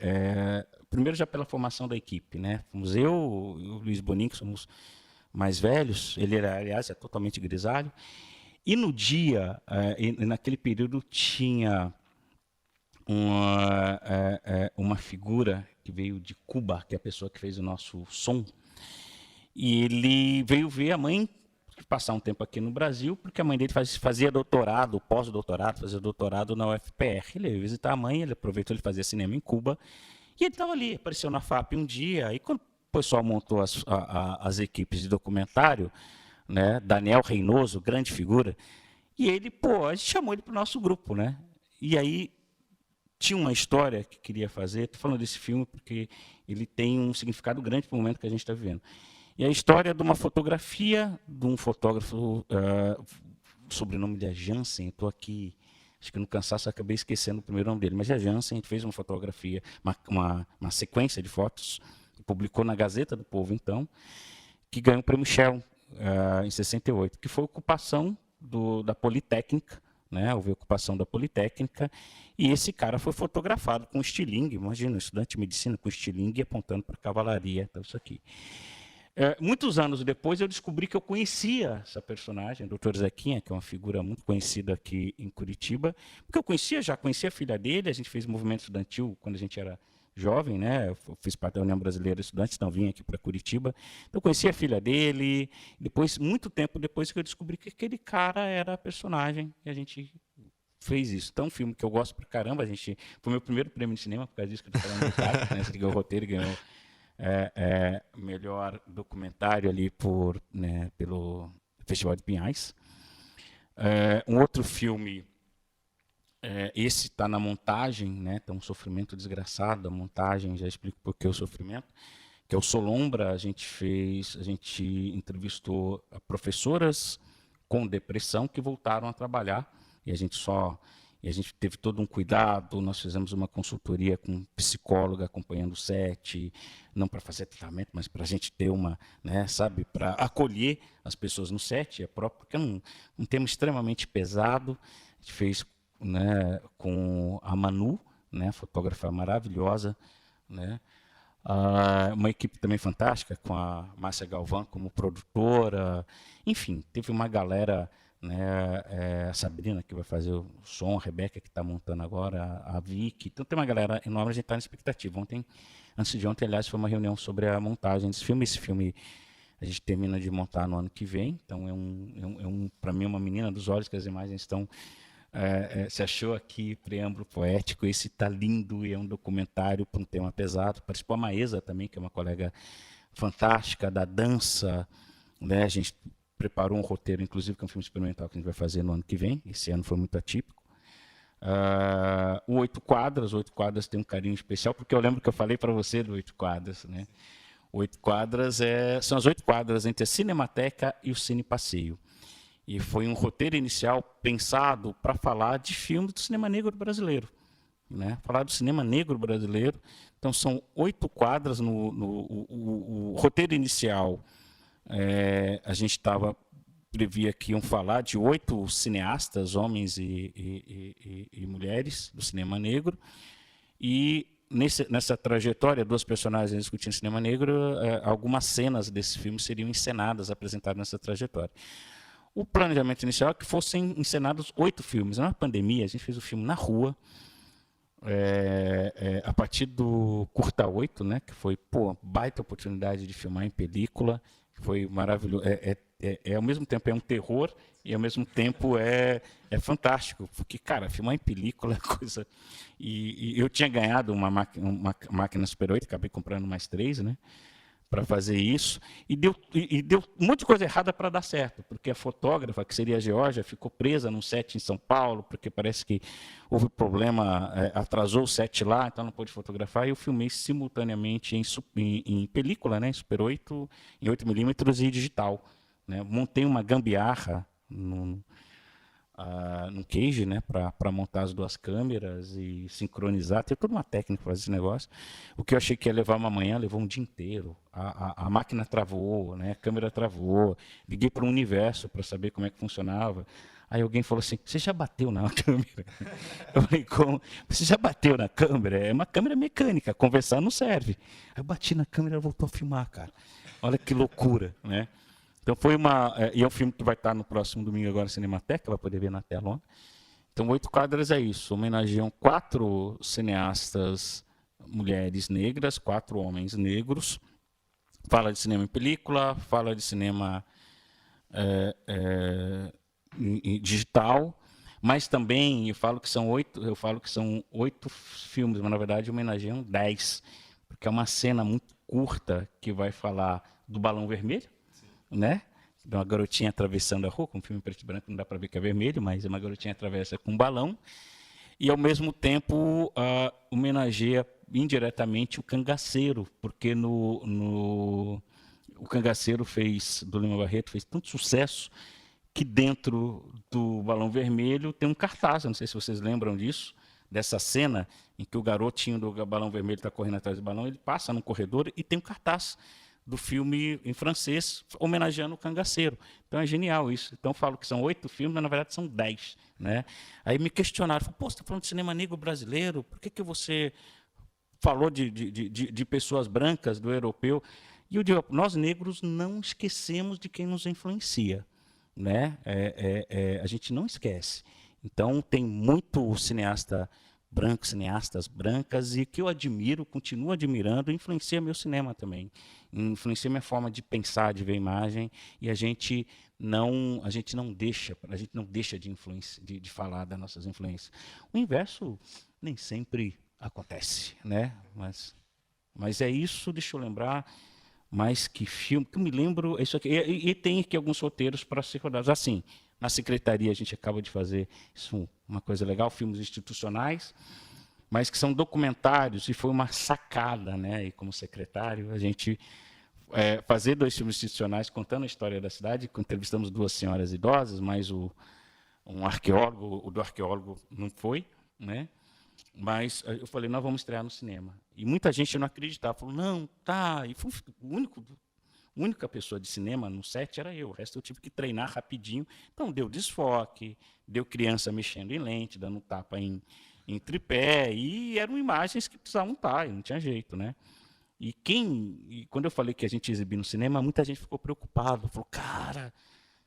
primeiro já pela formação da equipe, né? Fomos eu e o Luiz Bonin, que somos mais velhos, ele era, aliás, é totalmente grisalho, e no dia, naquele período, tinha uma figura que veio de Cuba, que é a pessoa que fez o nosso som, e ele veio ver a mãe passar um tempo aqui no Brasil, porque a mãe dele fazia doutorado, pós-doutorado, fazia doutorado na UFPR. Ele veio visitar a mãe, ele aproveitou, ele fazia cinema em Cuba, e ele estava ali, apareceu na FAP um dia, e quando o pessoal montou as equipes de documentário, né, Daniel Reynoso, grande figura, E ele, a gente chamou ele para o nosso grupo, né? E aí tinha uma história que queria fazer. Estou falando desse filme porque ele tem um significado grande para o momento que a gente está vivendo. E a história de uma fotografia de um fotógrafo, o sobrenome dele é Jansen, estou aqui, acho que no cansaço acabei esquecendo o primeiro nome dele, mas é Jansen. A gente fez uma fotografia, uma sequência de fotos, publicou na Gazeta do Povo, então, que ganhou o prêmio Shell em 68, que foi a ocupação da Politécnica, né? Houve a ocupação da Politécnica, e esse cara foi fotografado com estilingue, imagina, um estudante de medicina com estilingue apontando para a cavalaria, então isso aqui. Muitos anos depois eu descobri que eu conhecia essa personagem, o Dr. Zequinha, que é uma figura muito conhecida aqui em Curitiba, porque eu já conhecia a filha dele, a gente fez movimento estudantil quando a gente era jovem, né? Eu fiz parte da União Brasileira de Estudantes, então vim aqui para Curitiba. Então eu conheci a filha dele, depois, muito tempo depois que eu descobri que aquele cara era a personagem, e a gente fez isso. Então, um filme que eu gosto pra caramba, foi meu primeiro prêmio de cinema, por causa disso que eu estou falando do cara, né? Você ganhou o roteiro e ganhou melhor documentário ali pelo Festival de Pinhais. Um outro filme, esse está na montagem, né? Tem um sofrimento desgraçado, a montagem, já explico por que o sofrimento, que é o Solombra. A gente entrevistou professoras com depressão que voltaram a trabalhar, e a gente teve todo um cuidado. Nós fizemos uma consultoria com psicóloga acompanhando o set, não para fazer tratamento, mas para a gente ter para acolher as pessoas no set, porque é um tema extremamente pesado. A gente fez, né, com a Manu, né, fotógrafa maravilhosa, né, uma equipe também fantástica, com a Márcia Galvão como produtora. Enfim, teve uma galera, né, a Sabrina, que vai fazer o som, a Rebeca, que está montando agora, a Vicky. Então tem uma galera enorme, a gente está na expectativa. Antes de ontem, aliás, foi uma reunião sobre a montagem desse filme. Esse filme a gente termina de montar no ano que vem, então para mim, uma menina dos olhos, que as imagens estão... se achou aqui preâmbulo poético. Esse está lindo, e é um documentário para um tema pesado. Participou a Maesa também, que é uma colega fantástica da dança, né? A gente preparou um roteiro, inclusive, que é um filme experimental que a gente vai fazer no ano que vem. Esse ano foi muito atípico. O Oito Quadras tem um carinho especial, porque eu lembro que eu falei para você do Oito Quadras, né? O Oito Quadras são as 8 quadras entre a Cinemateca e o Cine Passeio. E foi um roteiro inicial pensado para falar de filmes do cinema negro brasileiro, né? Falar do cinema negro brasileiro. Então, são 8 quadras. O roteiro inicial, a gente previa que iam falar de 8 cineastas, homens e mulheres do cinema negro. E nessa trajetória, 2 personagens discutindo cinema negro, algumas cenas desse filme seriam encenadas, apresentadas nessa trajetória. O planejamento inicial é que fossem encenados 8 filmes. Na pandemia, a gente fez o filme na rua, a partir do Curta 8, né, que foi baita oportunidade de filmar em película, foi maravilhoso. Ao mesmo tempo é um terror, e ao mesmo tempo é fantástico, porque, cara, filmar em película é coisa... E eu tinha ganhado uma máquina Super 8, acabei comprando mais 3, né, para fazer isso, e deu um monte de coisa errada para dar certo, porque a fotógrafa, que seria a Geórgia, ficou presa num set em São Paulo, porque parece que houve problema, atrasou o set lá, então não pôde fotografar, e eu filmei simultaneamente em película, né, em Super 8, em 8mm e digital, né. Montei uma gambiarra num cage, né, para montar as 2 câmeras e sincronizar. Tem toda uma técnica para fazer esse negócio. O que eu achei que ia levar uma manhã, levou um dia inteiro. A máquina travou, né, a câmera travou. Liguei para o Universo para saber como é que funcionava. Aí alguém falou assim: você já bateu na câmera? Eu falei: como? Você já bateu na câmera? É uma câmera mecânica, conversar não serve. Aí eu bati na câmera e ela voltou a filmar, cara. Olha que loucura, né? Então e é um filme que vai estar no próximo domingo agora na Cinemateca, vai poder ver na telona. Então, 8 quadras é isso, homenageiam 4 cineastas mulheres negras, 4 homens negros. Fala de cinema em película, fala de cinema digital, mas também eu falo que são 8 filmes, mas na verdade homenageiam 10, porque é uma cena muito curta que vai falar do Balão Vermelho, né? de uma garotinha atravessando a rua, com um filme preto e branco não dá para ver que é vermelho, mas é uma garotinha atravessa com um balão, e ao mesmo tempo homenageia indiretamente o Cangaceiro, porque o Cangaceiro do Lima Barreto fez tanto sucesso que dentro do balão vermelho tem um cartaz, eu não sei se vocês lembram disso, dessa cena em que o garotinho do balão vermelho está correndo atrás do balão, ele passa no corredor e tem um cartaz do filme em francês homenageando o Cangaceiro. Então é genial isso. Então eu falo que são 8 filmes, mas na verdade são 10. Né? Aí me questionaram, pô, você está falando de cinema negro brasileiro, por que você falou de pessoas brancas, do europeu? E eu digo, nós negros não esquecemos de quem nos influencia. Né? A gente não esquece. Então, tem muito cineasta branco, cineastas brancas, e que eu admiro, continuo admirando, influencia meu cinema também. Influencia minha forma de pensar, de ver imagem, e a gente não deixa de falar das nossas influências. O inverso nem sempre acontece, né? Mas é isso, deixa eu lembrar. Mas que filme, que eu me lembro, isso aqui, e tem aqui alguns roteiros para ser rodados. Assim, na secretaria a gente acaba de fazer isso, uma coisa legal, filmes institucionais, mas que são documentários, e foi uma sacada, né? E como secretário, a gente fazer 2 filmes institucionais contando a história da cidade, entrevistamos 2 senhoras idosas, mas um arqueólogo, o do arqueólogo não foi, né? Mas eu falei, nós vamos estrear no cinema. E muita gente não acreditava, falou, não, tá. E foi a única pessoa de cinema no set era eu, o resto eu tive que treinar rapidinho. Então deu desfoque, deu criança mexendo em lente, dando tapa em tripé, e eram imagens que precisavam estar, e não tinha jeito, né? E quando eu falei que a gente ia exibir no cinema, muita gente ficou preocupada, falou, cara,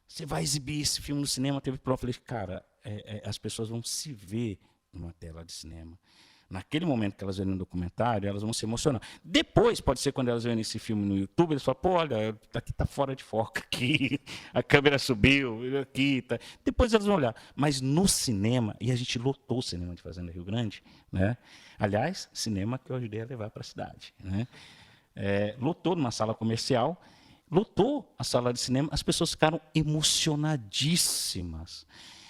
você vai exibir esse filme no cinema? Teve prova. Eu falei, cara, as pessoas vão se ver numa tela de cinema. Naquele momento que elas verem no documentário, elas vão se emocionar. Depois, pode ser quando elas verem esse filme no YouTube, eles falam, pô, olha, aqui está fora de foco, aqui, a câmera subiu, aqui, tá. Depois elas vão olhar. Mas no cinema, e a gente lotou o cinema de Fazenda Rio Grande, né? Aliás, cinema que eu ajudei a levar para a cidade, né? Lotou numa sala comercial, lotou a sala de cinema, as pessoas ficaram emocionadíssimas.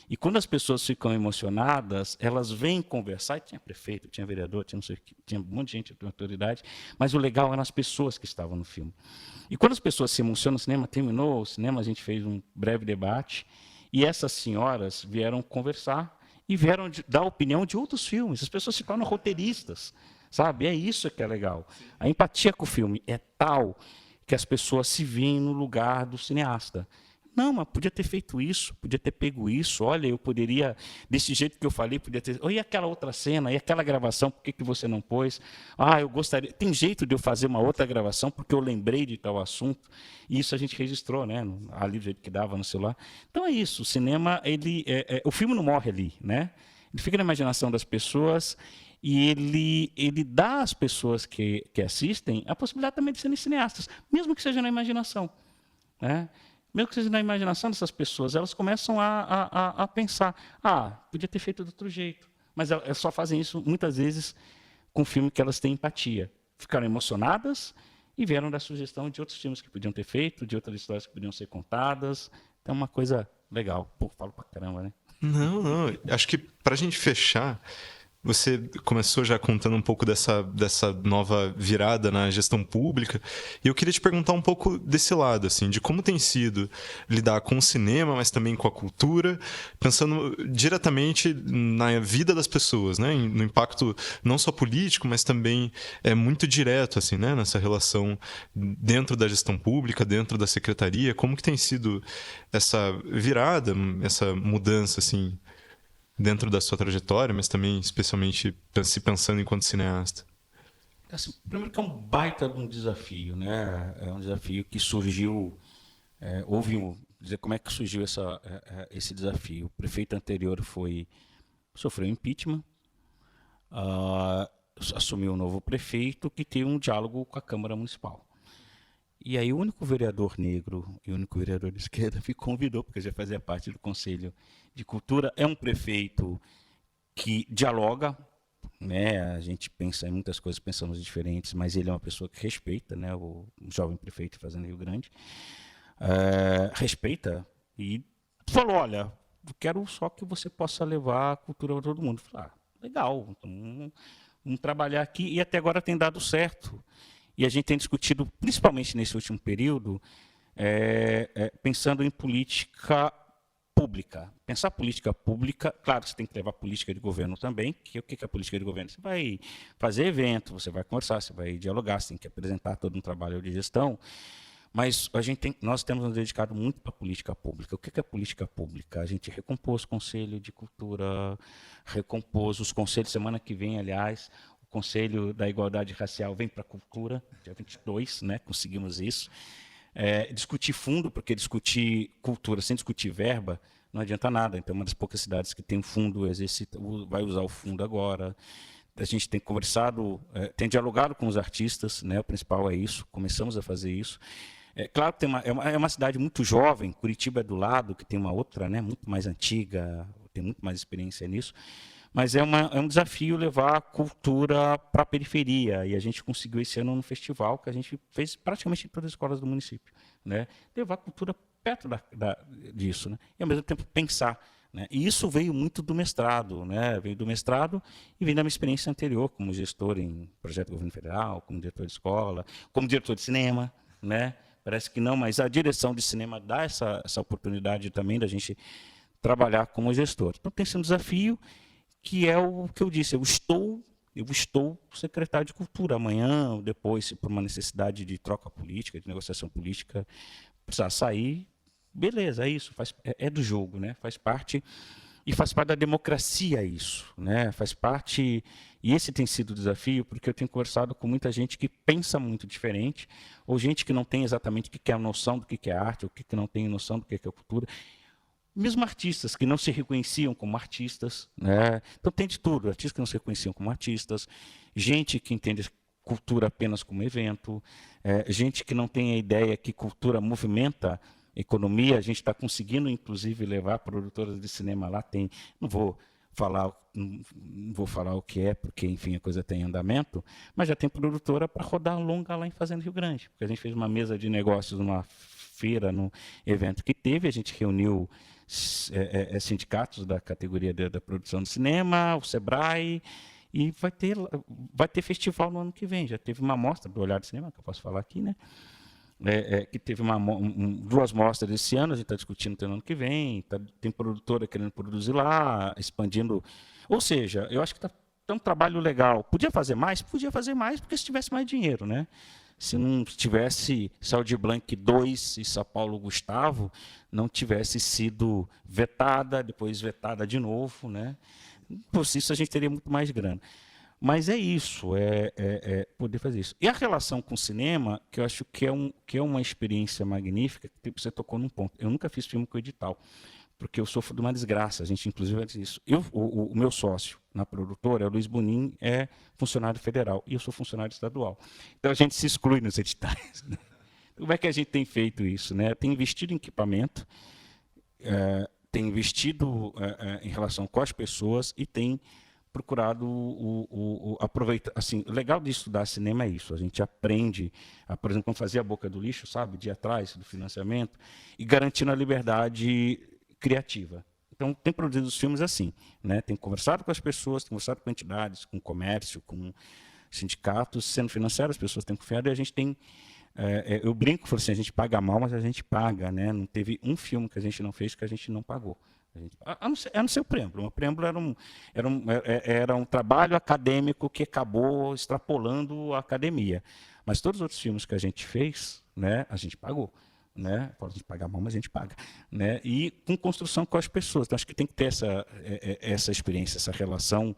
E quando as pessoas ficam emocionadas, elas vêm conversar, e tinha prefeito, tinha vereador, tinha um monte de gente, tinha autoridade, mas o legal eram as pessoas que estavam no filme. E quando as pessoas se emocionam no cinema, terminou o cinema, a gente fez um breve debate, e essas senhoras vieram conversar e vieram dar opinião de outros filmes. As pessoas se tornam roteiristas, sabe? É isso que é legal. A empatia com o filme é tal que as pessoas se veem no lugar do cineasta. Não, mas podia ter feito isso, podia ter pego isso, olha, eu poderia, desse jeito que eu falei, podia ter... E aquela outra cena, e aquela gravação, por que você não pôs? Ah, eu gostaria... Tem jeito de eu fazer uma outra gravação, porque eu lembrei de tal assunto, e isso a gente registrou, né? Ali do jeito que dava no celular. Então é isso, o cinema, o filme não morre ali, né? Ele fica na imaginação das pessoas, e ele dá às pessoas que assistem a possibilidade também de serem cineastas, mesmo que seja na imaginação, né? Mesmo que seja na imaginação dessas pessoas, elas começam a pensar, podia ter feito de outro jeito. Mas elas só fazem isso, muitas vezes, com filme que elas têm empatia. Ficaram emocionadas e vieram da sugestão de outros filmes que podiam ter feito, de outras histórias que podiam ser contadas. Então, é uma coisa legal. Pô, falo pra caramba, né? Não. Acho que para a gente fechar, você começou já contando um pouco dessa nova virada na gestão pública, e eu queria te perguntar um pouco desse lado, assim, de como tem sido lidar com o cinema, mas também com a cultura, pensando diretamente na vida das pessoas, né? No impacto não só político, mas também muito direto, assim, né? Nessa relação dentro da gestão pública, dentro da secretaria. Como que tem sido essa virada, essa mudança, assim, dentro da sua trajetória, mas também especialmente se pensando enquanto cineasta? Assim, primeiro que é um baita de um desafio, né? É um desafio que surgiu, dizer como é que surgiu esse desafio. O prefeito anterior sofreu impeachment, assumiu um novo prefeito que teve um diálogo com a Câmara Municipal. E aí o único vereador negro e o único vereador de esquerda me convidou, porque já fazia parte do Conselho de Cultura. É um prefeito que dialoga, né? A gente pensa em muitas coisas, pensamos diferentes, mas ele é uma pessoa que respeita, né? O jovem prefeito de Fazenda Rio Grande. respeita e falou, olha, eu quero só que você possa levar a cultura para todo mundo. Eu falei, legal, então vamos trabalhar aqui, e até agora tem dado certo. E a gente tem discutido, principalmente nesse último período, pensando em política pública. Pensar política pública, claro que você tem que levar política de governo também. O que é política de governo? Você vai fazer evento, você vai conversar, você vai dialogar, você tem que apresentar todo um trabalho de gestão. Mas nós temos nos dedicado muito para a política pública. O que é política pública? A gente recompôs o Conselho de Cultura, recompôs os conselhos, semana que vem, aliás, o Conselho da Igualdade Racial vem para a Cultura, dia 22, né? Conseguimos isso. Discutir fundo, porque discutir cultura sem discutir verba não adianta nada. Então, uma das poucas cidades que tem fundo vai usar o fundo agora. A gente tem conversado, tem dialogado com os artistas, né? O principal é isso, começamos a fazer isso. Claro que é uma cidade muito jovem, Curitiba é do lado, que tem uma outra, né? Muito mais antiga, tem muito mais experiência nisso. Mas é um desafio levar a cultura para a periferia. E a gente conseguiu esse ano no festival, que a gente fez praticamente em todas as escolas do município, né? Levar a cultura perto disso, né? E, ao mesmo tempo, pensar. Né? E isso veio muito do mestrado. Né? Veio do mestrado e veio da minha experiência anterior, como gestor em projeto do governo federal, como diretor de escola, como diretor de cinema. Né? Parece que não, mas a direção de cinema dá essa oportunidade também da gente trabalhar como gestor. Então, tem esse desafio, que é o que eu disse, eu estou secretário de Cultura. Amanhã ou depois, se por uma necessidade de troca política, de negociação política, precisar sair, beleza, é isso, é do jogo, né? Faz parte, e faz parte da democracia isso, né? Faz parte, e esse tem sido o desafio, porque eu tenho conversado com muita gente que pensa muito diferente, ou gente que não tem exatamente o que é a noção do que é arte, ou que não tem noção do que é cultura. Mesmo artistas que não se reconheciam como artistas, né? Então tem de tudo, artistas que não se reconheciam como artistas, gente que entende cultura apenas como evento, gente que não tem a ideia que cultura movimenta economia. A gente está conseguindo, inclusive, levar produtoras de cinema lá, não vou falar o que é, porque, enfim, a coisa tem andamento, mas já tem produtora para rodar longa lá em Fazenda Rio Grande, porque a gente fez uma mesa de negócios numa feira, num evento que teve, a gente reuniu sindicatos da categoria da produção de cinema, o Sebrae, e vai ter festival no ano que vem. Já teve uma mostra do Olhar de Cinema, que eu posso falar aqui, né? Que teve duas mostras esse ano, a gente está discutindo no ano que vem, tem produtora querendo produzir lá, expandindo. Ou seja, eu acho que está um trabalho legal. Podia fazer mais? Podia fazer mais, porque se tivesse mais dinheiro, né? Se não tivesse Saúde Blanc 2 e São Paulo Gustavo, não tivesse sido vetada, depois vetada de novo, né? Por isso a gente teria muito mais grana. Mas é isso, poder fazer isso. E a relação com o cinema, que eu acho que é uma experiência magnífica, que você tocou num ponto. Eu nunca fiz filme com edital, porque eu sofro de uma desgraça. A gente, inclusive, faz isso. O meu sócio na produtora, o Luiz Bonin, é funcionário federal, e eu sou funcionário estadual. Então, a gente se exclui nos editais. Né? Como é que a gente tem feito isso? Né? Tem investido em equipamento, tem investido em relação com as pessoas e tem procurado aproveitar. Assim, o legal de estudar cinema é isso. A gente aprende, por exemplo, quando fazia a Boca do Lixo, sabe, de ir atrás do financiamento, e garantindo a liberdade criativa. Então, tem produzido os filmes assim, né? Tem conversado com as pessoas, tem conversado com entidades, com comércio, com sindicatos, sendo financiado, as pessoas têm confiado, e a gente tem... eu brinco, falo assim, a gente paga mal, mas a gente paga, né? Não teve um filme que a gente não fez que a gente não pagou. A não ser o Preâmbulo. O Preâmbulo era um trabalho acadêmico que acabou extrapolando a academia. Mas todos os outros filmes que a gente fez, né, a gente pagou. Né? Pode pagar mal, mas a gente paga. Né? E com construção com as pessoas. Então, acho que tem que ter essa experiência, essa relação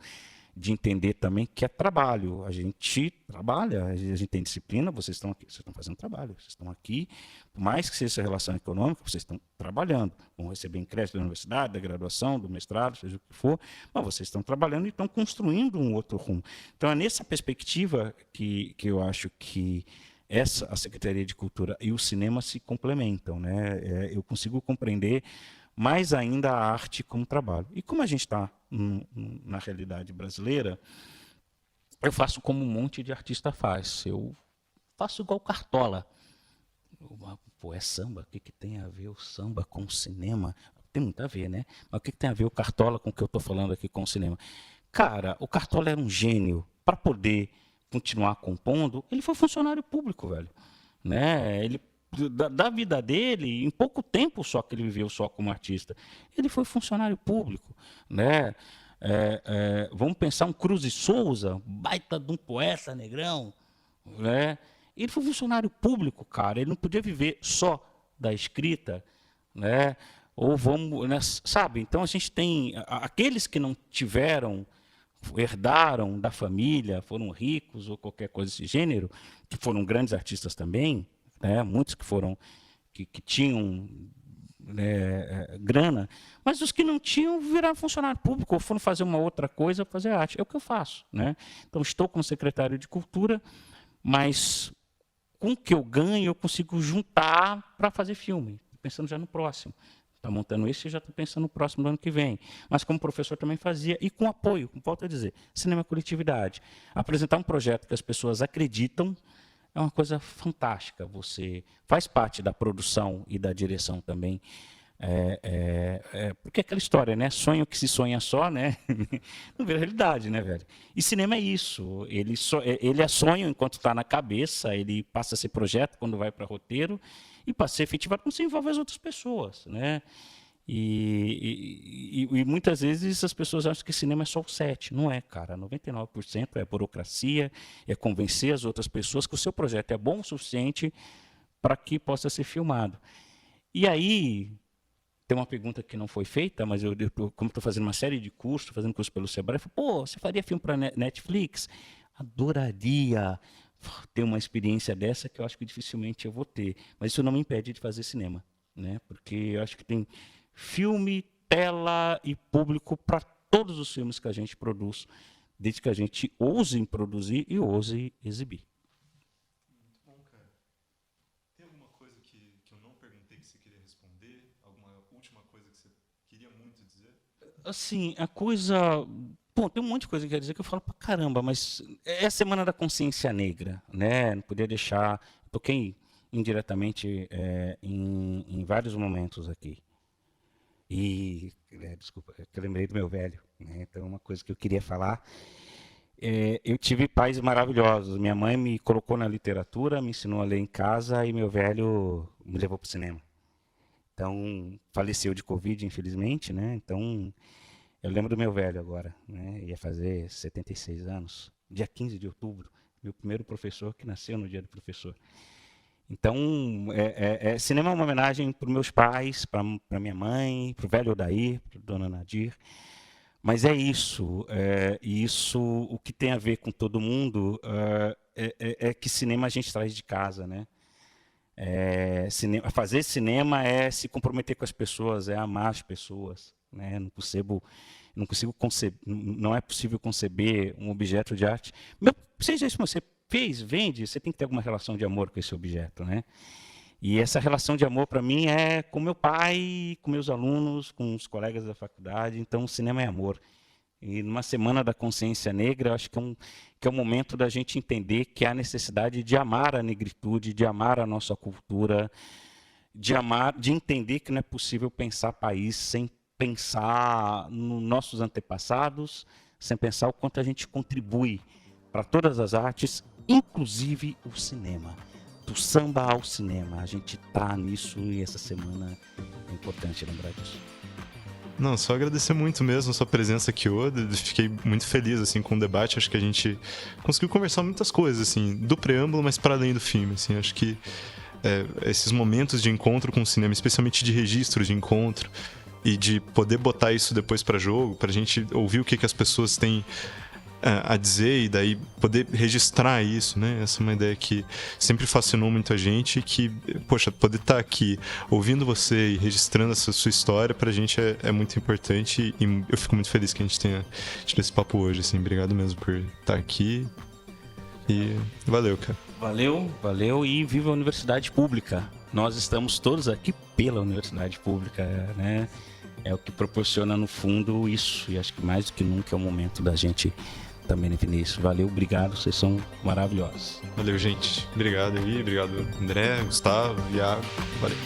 de entender também que é trabalho. A gente trabalha, a gente tem disciplina, vocês estão aqui, vocês estão fazendo trabalho, vocês estão aqui, por mais que seja essa relação econômica, vocês estão trabalhando, vão receber crédito da universidade, da graduação, do mestrado, seja o que for, mas vocês estão trabalhando e estão construindo um outro rumo. Então, é nessa perspectiva que eu acho que a Secretaria de Cultura e o cinema se complementam. Né? Eu consigo compreender mais ainda a arte como trabalho. E como a gente está na realidade brasileira, eu faço como um monte de artista faz. Eu faço igual Cartola. Pô, é samba? O que tem a ver o samba com o cinema? Tem muito a ver, né? Mas o que tem a ver o Cartola com o que eu estou falando aqui com o cinema? Cara, o Cartola era um gênio. Para poder continuar compondo, ele foi funcionário público, velho. Né? Ele, da vida dele, em pouco tempo só que ele viveu só como artista, ele foi funcionário público. Né? Vamos pensar um Cruz e Souza, baita de um poeta negrão. Né? Ele foi funcionário público, cara. Ele não podia viver só da escrita, né? Ou vamos, né? Sabe? Então a gente tem aqueles que não tiveram, herdaram da família, foram ricos ou qualquer coisa desse gênero, que foram grandes artistas também, né? Muitos que foram que tinham, né, grana, mas os que não tinham viraram funcionário público ou foram fazer uma outra coisa, fazer arte. É o que eu faço, né? Então estou como secretário de Cultura, mas com o que eu ganho, eu consigo juntar para fazer filme, pensando já no próximo. Está montando esse e já estou pensando no próximo do ano que vem. Mas como professor também fazia, e com apoio, volto a dizer, cinema é coletividade. Apresentar um projeto que as pessoas acreditam é uma coisa fantástica. Você faz parte da produção e da direção também. Porque é aquela história, né? Sonho que se sonha só, né? Não vira realidade, né, velho? E cinema é isso. Ele é sonho enquanto está na cabeça, ele passa a ser projeto quando vai para roteiro e passa a ser efetivado quando se envolve as outras pessoas, né? E muitas vezes as pessoas acham que cinema é só o set. Não é, cara. 99% é burocracia, é convencer as outras pessoas que o seu projeto é bom o suficiente para que possa ser filmado. E aí tem uma pergunta que não foi feita, mas como estou fazendo uma série de cursos, fazendo curso pelo Sebrae, eu falei, pô, você faria filme para Netflix? Adoraria ter uma experiência dessa que eu acho que dificilmente eu vou ter. Mas isso não me impede de fazer cinema, né? Porque eu acho que tem filme, tela e público para todos os filmes que a gente produz, desde que a gente ouse produzir e ouse exibir. Muito bom, cara. Tem alguma coisa que eu não perguntei que você queria responder? Alguma última coisa que você queria muito dizer? Assim, a coisa... Bom, tem um monte de coisa que eu quero dizer que eu falo pra caramba, mas é a Semana da Consciência Negra, né? Não podia deixar... Toquei indiretamente em vários momentos aqui. E, desculpa, eu lembrei do meu velho, né? Então, uma coisa que eu queria falar... eu tive pais maravilhosos. Minha mãe me colocou na literatura, me ensinou a ler em casa e meu velho me levou para o cinema. Então, faleceu de Covid, infelizmente, né? Então, eu lembro do meu velho agora, né? Ia fazer 76 anos, dia 15 de outubro, meu primeiro professor que nasceu no dia do professor. Então, cinema é uma homenagem para os meus pais, para minha mãe, para o velho Odair, para a dona Nadir. Mas é isso, o que tem a ver com todo mundo que cinema a gente traz de casa, né? Fazer cinema é se comprometer com as pessoas, é amar as pessoas, né? Não consigo conceber, não é possível conceber um objeto de arte. Seja isso que você fez, vende, você tem que ter alguma relação de amor com esse objeto, né? E essa relação de amor, para mim, é com meu pai, com meus alunos, com os colegas da faculdade. Então, o cinema é amor. E numa Semana da Consciência Negra, eu acho que é um momento da gente entender que há necessidade de amar a negritude, de amar a nossa cultura, de entender que não é possível pensar país sem pensar nos nossos antepassados, sem pensar o quanto a gente contribui para todas as artes, inclusive o cinema. Do samba ao cinema, a gente está nisso e essa semana é importante lembrar disso. Não, só agradecer muito mesmo a sua presença aqui hoje. Fiquei muito feliz assim com o debate. Acho que a gente conseguiu conversar muitas coisas assim, do preâmbulo, mas para além do filme. Assim, acho que esses momentos de encontro com o cinema, especialmente de registro de encontro e de poder botar isso depois para jogo, para a gente ouvir o que as pessoas têm a dizer e daí poder registrar isso, né? Essa é uma ideia que sempre fascinou muito a gente e que, poxa, poder estar aqui ouvindo você e registrando essa sua história pra gente é muito importante e eu fico muito feliz que a gente tenha tido esse papo hoje, assim. Obrigado mesmo por estar aqui e valeu, cara. Valeu e viva a Universidade Pública. Nós estamos todos aqui pela Universidade Pública, né? É o que proporciona, no fundo, isso. E acho que mais do que nunca é o momento da gente também, né, Vinícius? Valeu, obrigado, vocês são maravilhosos. Valeu, gente. Obrigado aí, obrigado André, Gustavo, Iago. Valeu.